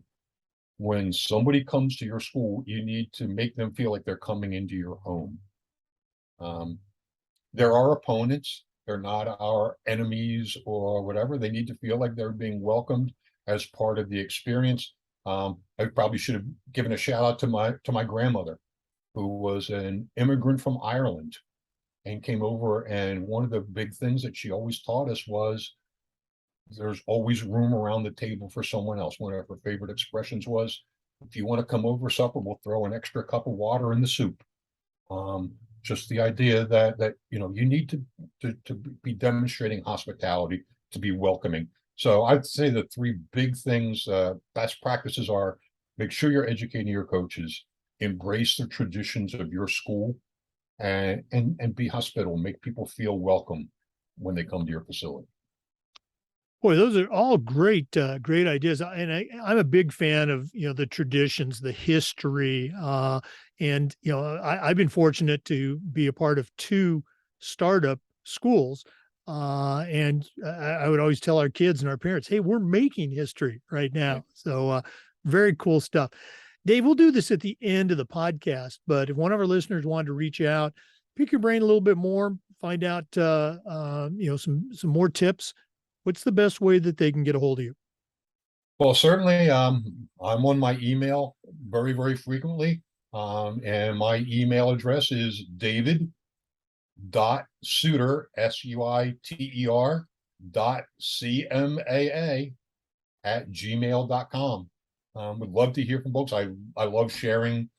When somebody comes to your school, you need to make them feel like they're coming into your home. They're our opponents. They're not our enemies or whatever. They need to feel like they're being welcomed as part of the experience. I probably should have given a shout out to my grandmother, who was an immigrant from Ireland and came over. And one of the big things that she always taught us was there's always room around the table for someone else. One of her favorite expressions was, if you want to come over supper, we'll throw an extra cup of water in the soup. Just the idea that you need to be demonstrating hospitality, to be welcoming. So I'd say the three big things, best practices are make sure you're educating your coaches, embrace the traditions of your school, and be hospitable, make people feel welcome when they come to your facility. Boy, those are all great ideas. And I'm a big fan of, the traditions, the history. And, I've been fortunate to be a part of two startup schools. And I would always tell our kids and our parents, hey, we're making history right now. So very cool stuff. Dave, we'll do this at the end of the podcast, but if one of our listeners wanted to reach out, pick your brain a little bit more, find out, some more tips, what's the best way that they can get a hold of you? Well, certainly, I'm on my email very, very frequently. And my email address is david.suiter, Suiter, .CMAA @gmail.com. Would love to hear from folks. I love sharing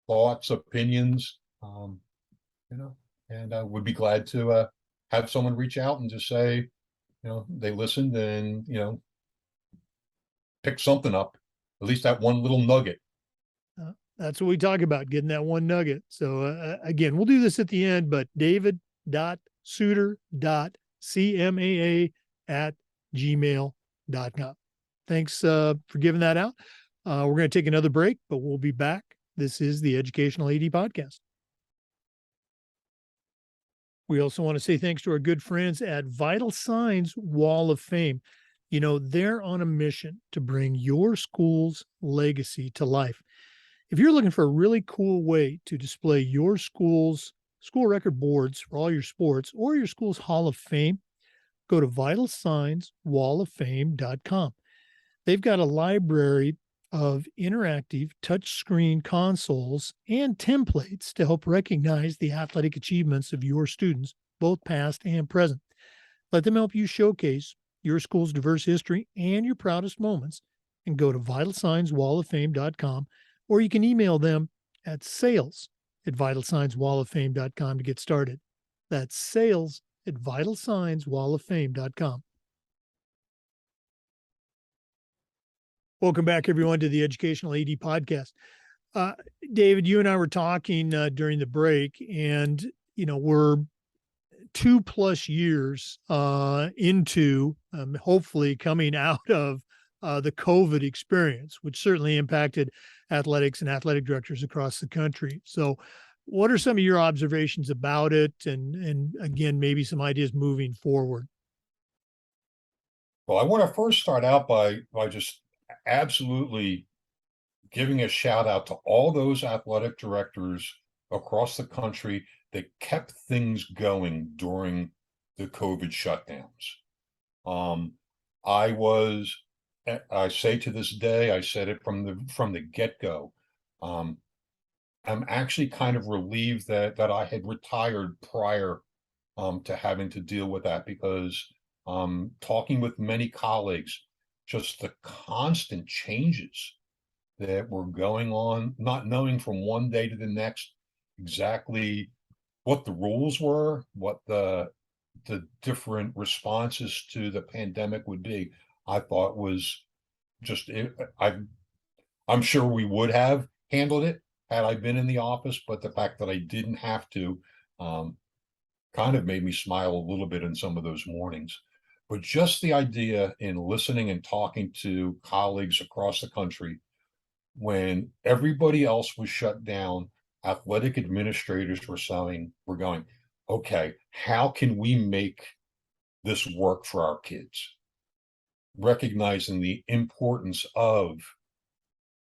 thoughts, opinions, and I would be glad to have someone reach out and just say, they listened and, pick something up, at least that one little nugget. That's what we talk about, getting that one nugget. So again, we'll do this at the end, but david.suiter.cmaa@gmail.com. Thanks for giving that out. We're going to take another break, but we'll be back. This is the Educational AD Podcast. We also want to say thanks to our good friends at Vital Signs Wall of Fame. They're on a mission to bring your school's legacy to life. If you're looking for a really cool way to display your school's school record boards for all your sports or your school's Hall of Fame, go to vitalsignswalloffame.com. They've got a library of interactive touchscreen consoles and templates to help recognize the athletic achievements of your students, both past and present. Let them help you showcase your school's diverse history and your proudest moments, and go to vitalsignswalloffame.com, or you can email them at sales@vitalsignswalloffame.com to get started. That's sales@vitalsignswalloffame.com. Welcome back, everyone, to the Educational AD Podcast. David, you and I were talking during the break, and we're 2+ years into hopefully coming out of the COVID experience, which certainly impacted athletics and athletic directors across the country. So, what are some of your observations about it, and again, maybe some ideas moving forward? Well, I want to first start out by just absolutely giving a shout out to all those athletic directors across the country that kept things going during the COVID shutdowns. I say to this day, I said it from the get-go. I'm actually kind of relieved that I had retired prior to having to deal with that, because talking with many colleagues, just the constant changes that were going on, not knowing from one day to the next exactly what the rules were, what the different responses to the pandemic would be, I thought was just I'm sure we would have handled it had I been in the office, but the fact that I didn't have to kind of made me smile a little bit in some of those mornings. But just the idea in listening and talking to colleagues across the country when everybody else was shut down, athletic administrators we're going, okay, how can we make this work for our kids? Recognizing the importance of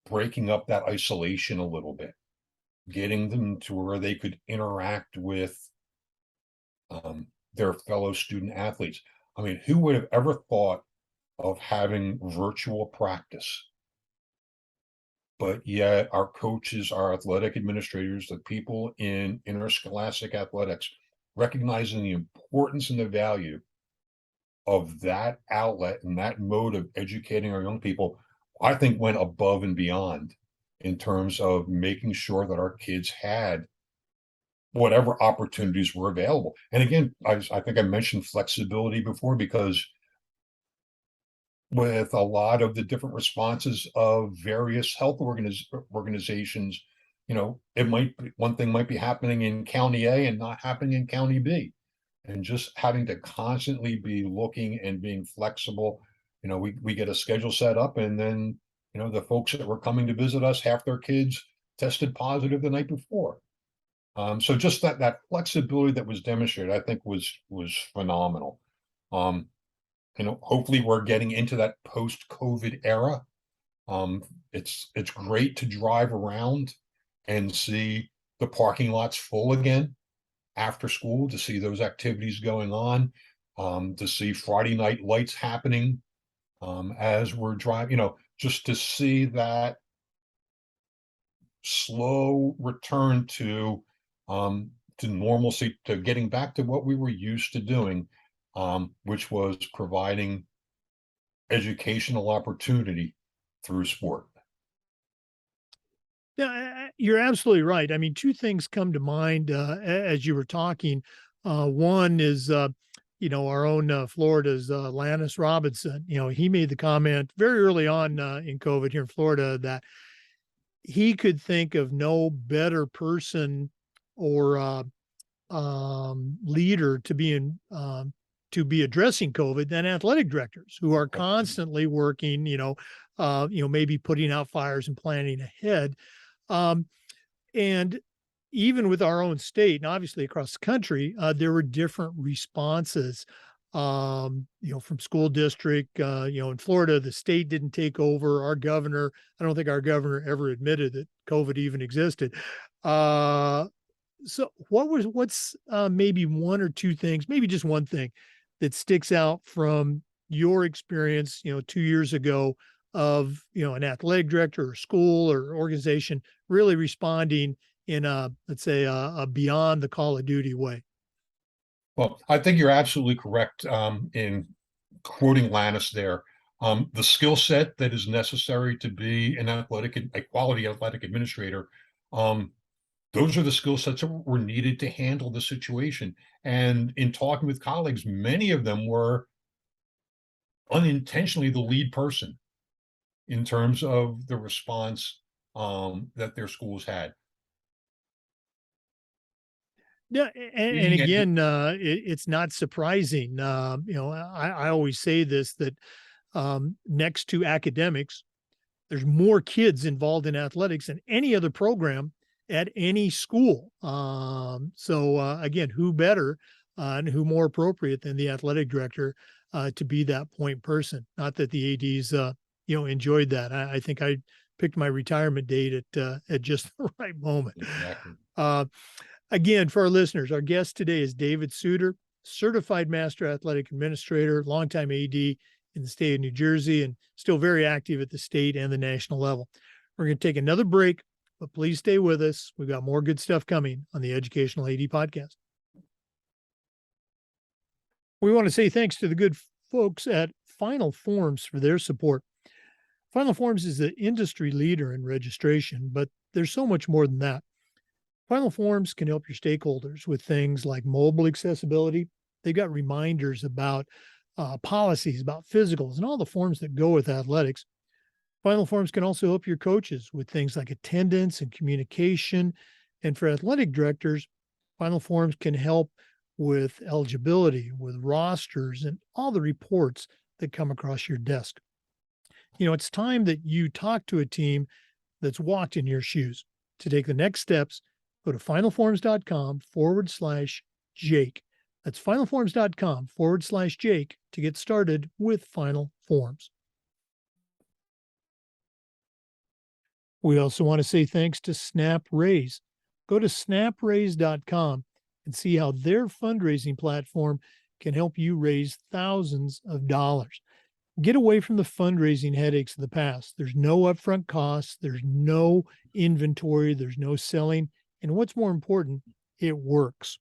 breaking up that isolation a little bit, getting them to where they could interact with their fellow student athletes. I mean, who would have ever thought of having virtual practice? But yet our coaches, our athletic administrators, the people in interscholastic athletics, recognizing the importance and the value of that outlet and that mode of educating our young people, I think went above and beyond in terms of making sure that our kids had whatever opportunities were available. And again, I think I mentioned flexibility before, because with a lot of the different responses of various health organizations. It might be one thing might be happening in County A and not happening in County B. And just having to constantly be looking and being flexible. We get a schedule set up, and then, the folks that were coming to visit us, half their kids tested positive the night before. So just that flexibility that was demonstrated, I think was phenomenal. Um, hopefully we're getting into that post-COVID era. It's great to drive around and see the parking lots full again after school, to see those activities going on, to see Friday night lights happening as we're driving, just to see that slow return to normalcy, to getting back to what we were used to doing, which was providing educational opportunity through sport. Yeah, you're absolutely right. I mean, two things come to mind as you were talking. One is, our own Florida's Lannis Robinson. He made the comment very early on in COVID here in Florida that he could think of no better person or leader to be addressing COVID than athletic directors who are constantly working. Maybe putting out fires and planning ahead. And even with our own state and obviously across the country, there were different responses, from school district. In Florida, the state didn't take over. Our governor, I don't think our governor ever admitted that COVID even existed. So what's maybe one or two things, maybe just one thing that sticks out from your experience, 2 years ago of, an athletic director or school or organization really responding in let's say a beyond the call of duty way? Well, I think you're absolutely correct in quoting Lannis there. The skill set that is necessary to be a quality athletic administrator, those are the skill sets that were needed to handle the situation. And in talking with colleagues, many of them were unintentionally the lead person in terms of the response that their schools had. Yeah, and Being at again, it's not surprising. I always say this, that next to academics, there's more kids involved in athletics than any other program at any school. So again, who better and who more appropriate than the athletic director to be that point person? Not that the ads, enjoyed that. I think I picked my retirement date at just the right moment. Exactly. Again, for our listeners, our guest today is David Suter, certified master athletic administrator, longtime AD in the state of New Jersey, and still very active at the state and the national level. We're going to take another break, but please stay with us. We've got more good stuff coming on the Educational AD Podcast. We want to say thanks to the good folks at Final Forms for their support. Final Forms is the industry leader in registration, but there's so much more than that. Final Forms can help your stakeholders with things like mobile accessibility. They've got reminders about policies, about physicals, and all the forms that go with athletics. Final Forms can also help your coaches with things like attendance and communication. And for athletic directors, Final Forms can help with eligibility, with rosters, and all the reports that come across your desk. It's time that you talk to a team that's walked in your shoes. To take the next steps, go to finalforms.com/Jake. That's finalforms.com/Jake to get started with Final Forms. We also want to say thanks to Snap Raise. Go to snapraise.com and see how their fundraising platform can help you raise thousands of dollars. Get away from the fundraising headaches of the past. There's no upfront costs, there's no inventory, there's no selling. And what's more important, it works.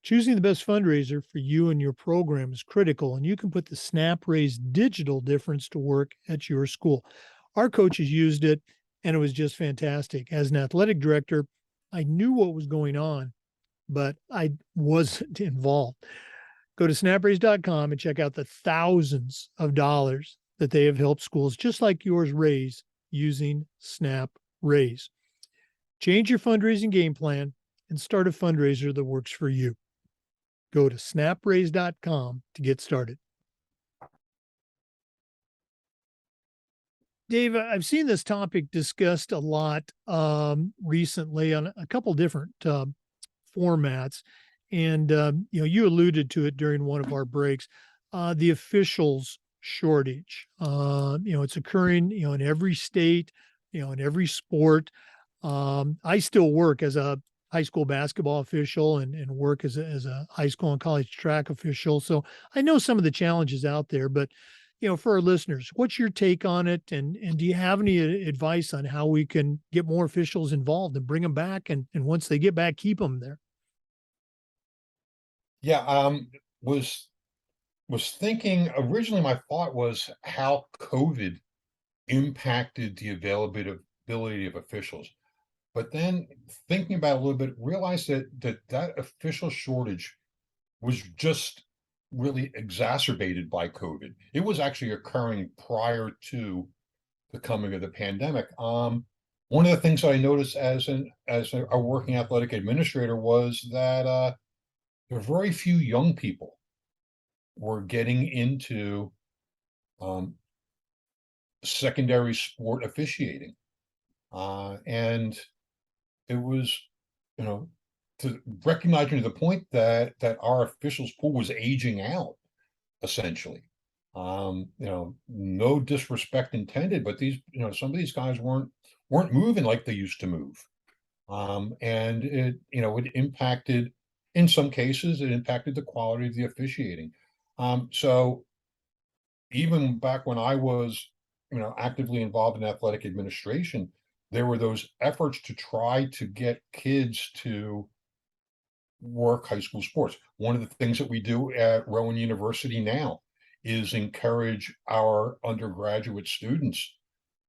Choosing the best fundraiser for you and your program is critical, and you can put the Snap Raise digital difference to work at your school. Our coaches used it, and it was just fantastic. As an athletic director, I knew what was going on, but I wasn't involved. Go to snapraise.com and check out the thousands of dollars that they have helped schools just like yours raise using Snap Raise. Change your fundraising game plan and start a fundraiser that works for you. Go to snapraise.com to get started. Dave, I've seen this topic discussed a lot recently on a couple different formats. And, you alluded to it during one of our breaks, the officials shortage. It's occurring, in every state, in every sport. I still work as a high school basketball official and work as a high school and college track official. So I know some of the challenges out there, but for our listeners, what's your take on it? And do you have any advice on how we can get more officials involved and bring them back? And once they get back, keep them there? Yeah, was thinking originally. My thought was how COVID impacted the availability of officials. But then thinking about it a little bit, realized that official shortage was just really exacerbated by COVID. It was actually occurring prior to the coming of the pandemic. One of the things I noticed as a working athletic administrator was that there were very few young people were getting into um, secondary sport officiating, and it was, you know, to recognizing to the point that our officials pool was aging out, essentially. No disrespect intended, but some of these guys weren't moving like they used to move. And it impacted, in some cases, it impacted the quality of the officiating. So even back when I was, actively involved in athletic administration, there were those efforts to try to get kids to work high school sports. One of the things that we do at Rowan University now is encourage our undergraduate students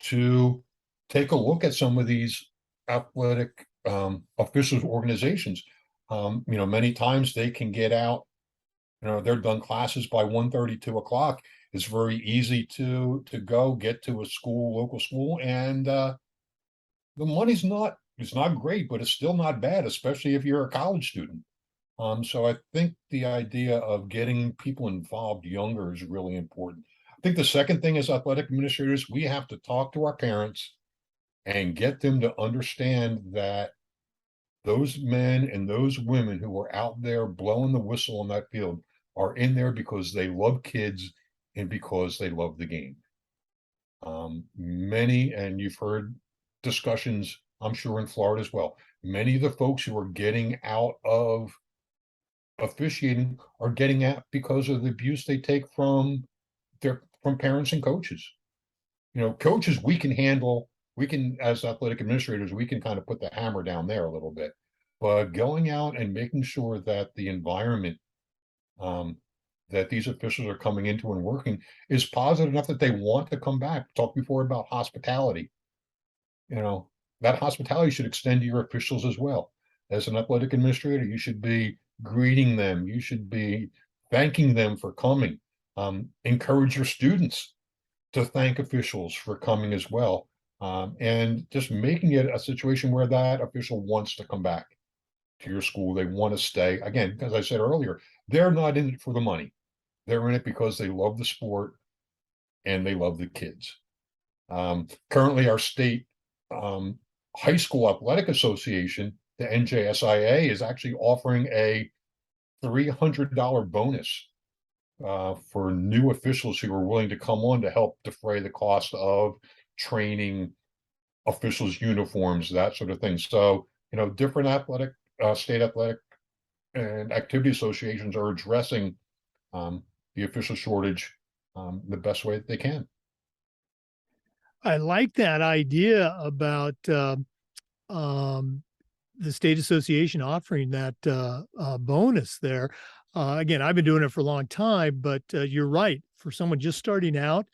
to take a look at some of these athletic officials organizations. Many times they can get out, they're done classes by 1:30, 2 o'clock. It's very easy to go get to a local school, and the money's not it's not great, but it's still not bad, especially if you're a college student. So I think the idea of getting people involved younger is really important. I think the second thing as athletic administrators, we have to talk to our parents and get them to understand that those men and those women who are out there blowing the whistle on that field are in there because they love kids and because they love the game. And you've heard discussions, I'm sure in Florida as well. Many of the folks who are getting out of officiating are getting out because of the abuse they take from parents and coaches. Coaches, we can handle, as athletic administrators, we can kind of put the hammer down there a little bit. But going out and making sure that the environment that these officials are coming into and working is positive enough that they want to come back. Talked before about hospitality. That hospitality should extend to your officials as well. As an athletic administrator, you should be greeting them. You should be thanking them for coming. Encourage your students to thank officials for coming as well. And just making it a situation where that official wants to come back to your school. They want to stay. Again, as I said earlier, they're not in it for the money. They're in it because they love the sport and they love the kids. Currently, our state high school athletic association, the NJSIA, is actually offering a $300 bonus for new officials who are willing to come on to help defray the cost of training, officials' uniforms, that sort of thing. So, different state athletic and activity associations are addressing the official shortage the best way that they can. I like that idea about the state association offering that bonus there. Again, I've been doing it for a long time, but you're right. For someone just starting out,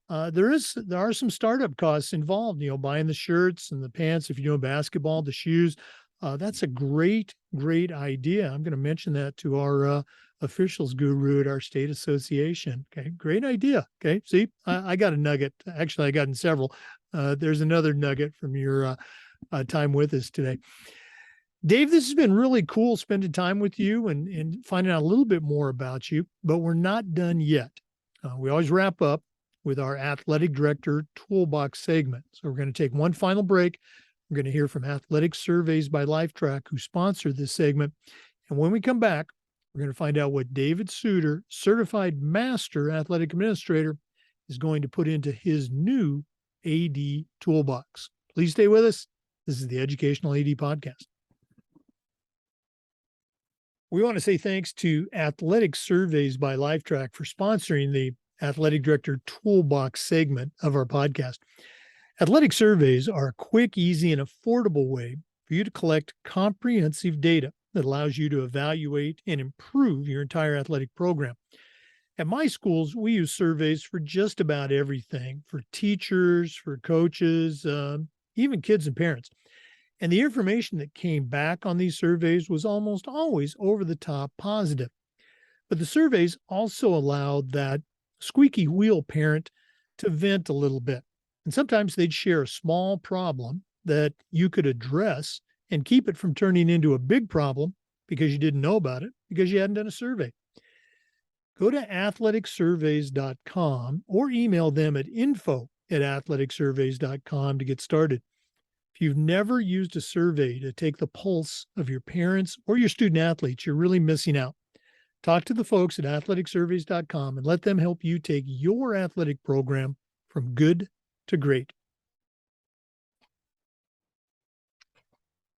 there are some startup costs involved. Buying the shirts and the pants if you're doing basketball, the shoes. That's a great, great idea. I'm going to mention that to our officials guru at our state association. Okay, great idea. Okay, see, I got a nugget. Actually, I gotten several. There's another nugget from your time with us today. Dave, this has been really cool spending time with you and finding out a little bit more about you, but we're not done yet. We always wrap up with our athletic director toolbox segment. So we're going to take one final break. We're going to hear from Athletic Surveys by LifeTrack, who sponsored this segment. And when we come back, we're going to find out what David Suter, certified master athletic administrator, is going to put into his new AD toolbox. Please stay with us. This is the Educational AD Podcast. We want to say thanks to Athletic Surveys by LifeTrack for sponsoring the Athletic Director Toolbox segment of our podcast. Athletic surveys are a quick, easy, and affordable way for you to collect comprehensive data that allows you to evaluate and improve your entire athletic program. At my schools, we use surveys for just about everything, for teachers, for coaches, even kids and parents. And the information that came back on these surveys was almost always over the top positive. But the surveys also allowed that squeaky wheel parent to vent a little bit. And sometimes they'd share a small problem that you could address and keep it from turning into a big problem because you didn't know about it, because you hadn't done a survey. Go to athleticsurveys.com or email them at info@athleticsurveys.com to get started. If you've never used a survey to take the pulse of your parents or your student athletes, you're really missing out. Talk to the folks at athleticsurveys.com and let them help you take your athletic program from good to great.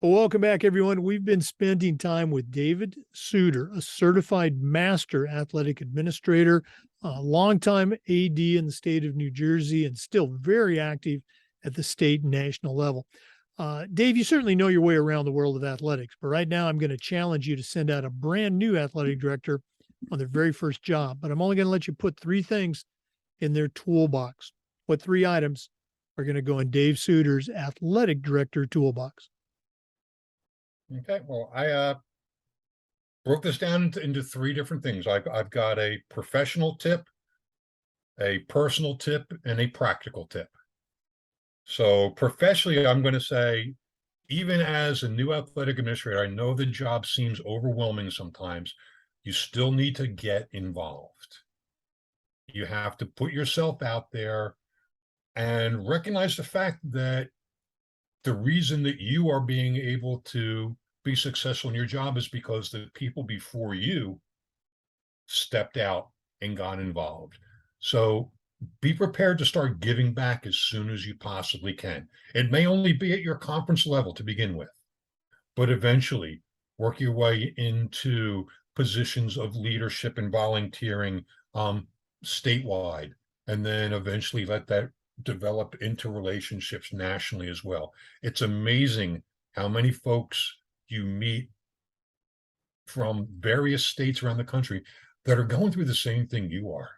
Well, welcome back, everyone. We've been spending time with David Suter, a certified master athletic administrator, a longtime AD in the state of New Jersey, and still very active at the state and national level. Dave, you certainly know your way around the world of athletics, but right now I'm going to challenge you to send out a brand new athletic director on their very first job. But I'm only going to let you put 3 things in their toolbox. What 3 items are going to go in Dave Suter's athletic director toolbox? Okay, well, I broke this down into 3 different things. I've got a professional tip, a personal tip, and a practical tip. So professionally, I'm going to say, even as a new athletic administrator, I know the job seems overwhelming sometimes. You still need to get involved. You have to put yourself out there and recognize the fact that the reason that you are being able to be successful in your job is because the people before you stepped out and got involved. So be prepared to start giving back as soon as you possibly can. It may only be at your conference level to begin with, but eventually work your way into positions of leadership and volunteering statewide, and then eventually let that develop into relationships nationally as well. It's amazing how many folks you meet from various states around the country that are going through the same thing you are.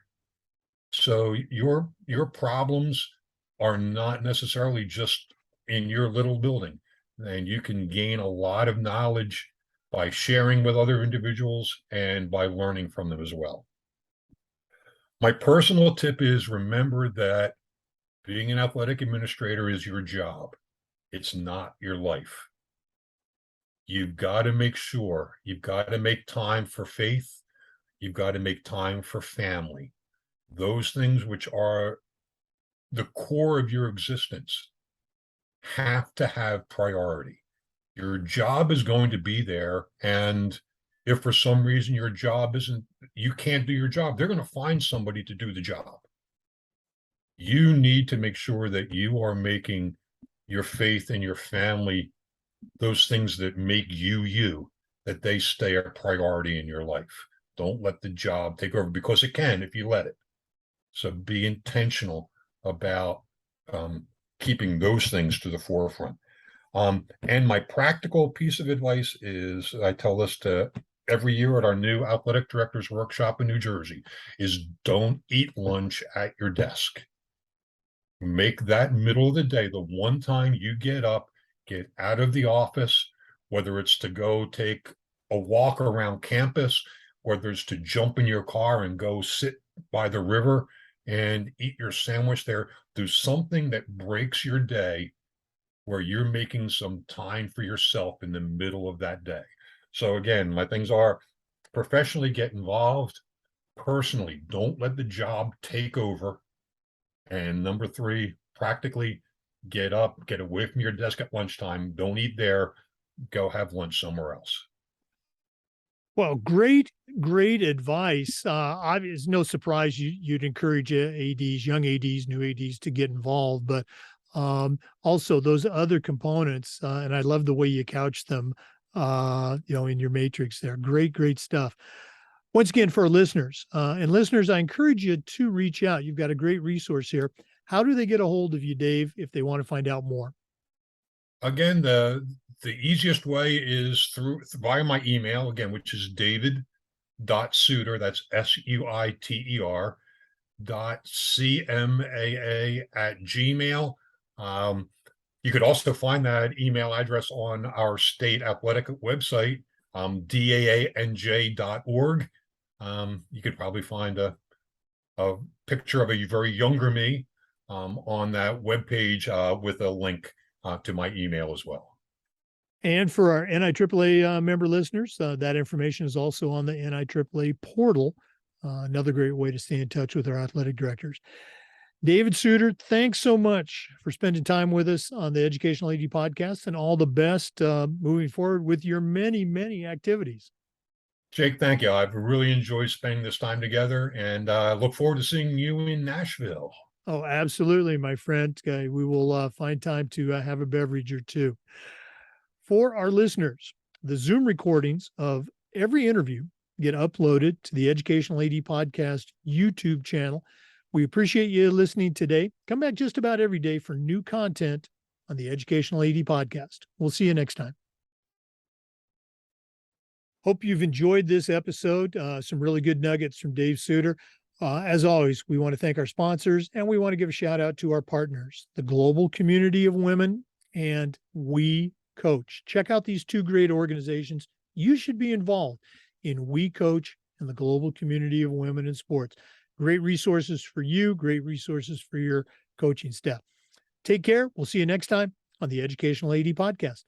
So your problems are not necessarily just in your little building, and you can gain a lot of knowledge by sharing with other individuals and by learning from them as well. My personal tip is, remember that being an athletic administrator is your job. It's not your life. You've got to make sure you've got to make time for faith. You've got to make time for family. Those things which are the core of your existence have to have priority. Your job is going to be there. And if for some reason your job isn't, you can't do your job, they're going to find somebody to do the job. You need to make sure that you are making your faith and your family, those things that make you, that they stay a priority in your life. Don't let the job take over, because it can if you let it. So be intentional about keeping those things to the forefront. And my practical piece of advice is, I tell this to every year at our new athletic directors workshop in New Jersey, is don't eat lunch at your desk. Make that middle of the day the one time you get up, get out of the office, whether it's to go take a walk around campus, whether it's to jump in your car and go sit by the river and eat your sandwich there. Do something that breaks your day where you're making some time for yourself in the middle of that day. So again, my things are professionally get involved, personally, don't let the job take over. And number three, practically get up, get away from your desk at lunchtime. Don't eat there, go have lunch somewhere else. Well, great advice. It's no surprise you'd encourage ADs, young ADs, new ADs to get involved, but also those other components, and I love the way you couch them, in your matrix there. Great stuff. Once again, for our listeners, and listeners, I encourage you to reach out. You've got a great resource here. How do they get a hold of you, Dave, if they want to find out more? Again, the easiest way is via my email, again, which is david.suiter, that's SUITER, .CMAA@gmail. You could also find that email address on our state athletic website, DAANJ.org. You could probably find a picture of a very younger me on that webpage with a link to my email as well. And for our NIAAA member listeners, that information is also on the NIAAA portal. Another great way to stay in touch with our athletic directors. David Suiter, thanks so much for spending time with us on the Educational AD podcast, and all the best moving forward with your many activities. Jake, thank you. I've really enjoyed spending this time together, and look forward to seeing you in Nashville. Oh, absolutely, my friend. We will find time to have a beverage or two. For our listeners, the Zoom recordings of every interview get uploaded to the Educational AD Podcast YouTube channel. We appreciate you listening today. Come back just about every day for new content on the Educational AD Podcast. We'll see you next time. Hope you've enjoyed this episode. Some really good nuggets from Dave Suiter. As always, we want to thank our sponsors, and we want to give a shout out to our partners, the Global Community of Women and We Coach. Check out these two great organizations. You should be involved in We Coach and the Global Community of Women in Sports. Great resources for you, great resources for your coaching staff. Take care. We'll see you next time on the Educational AD Podcast.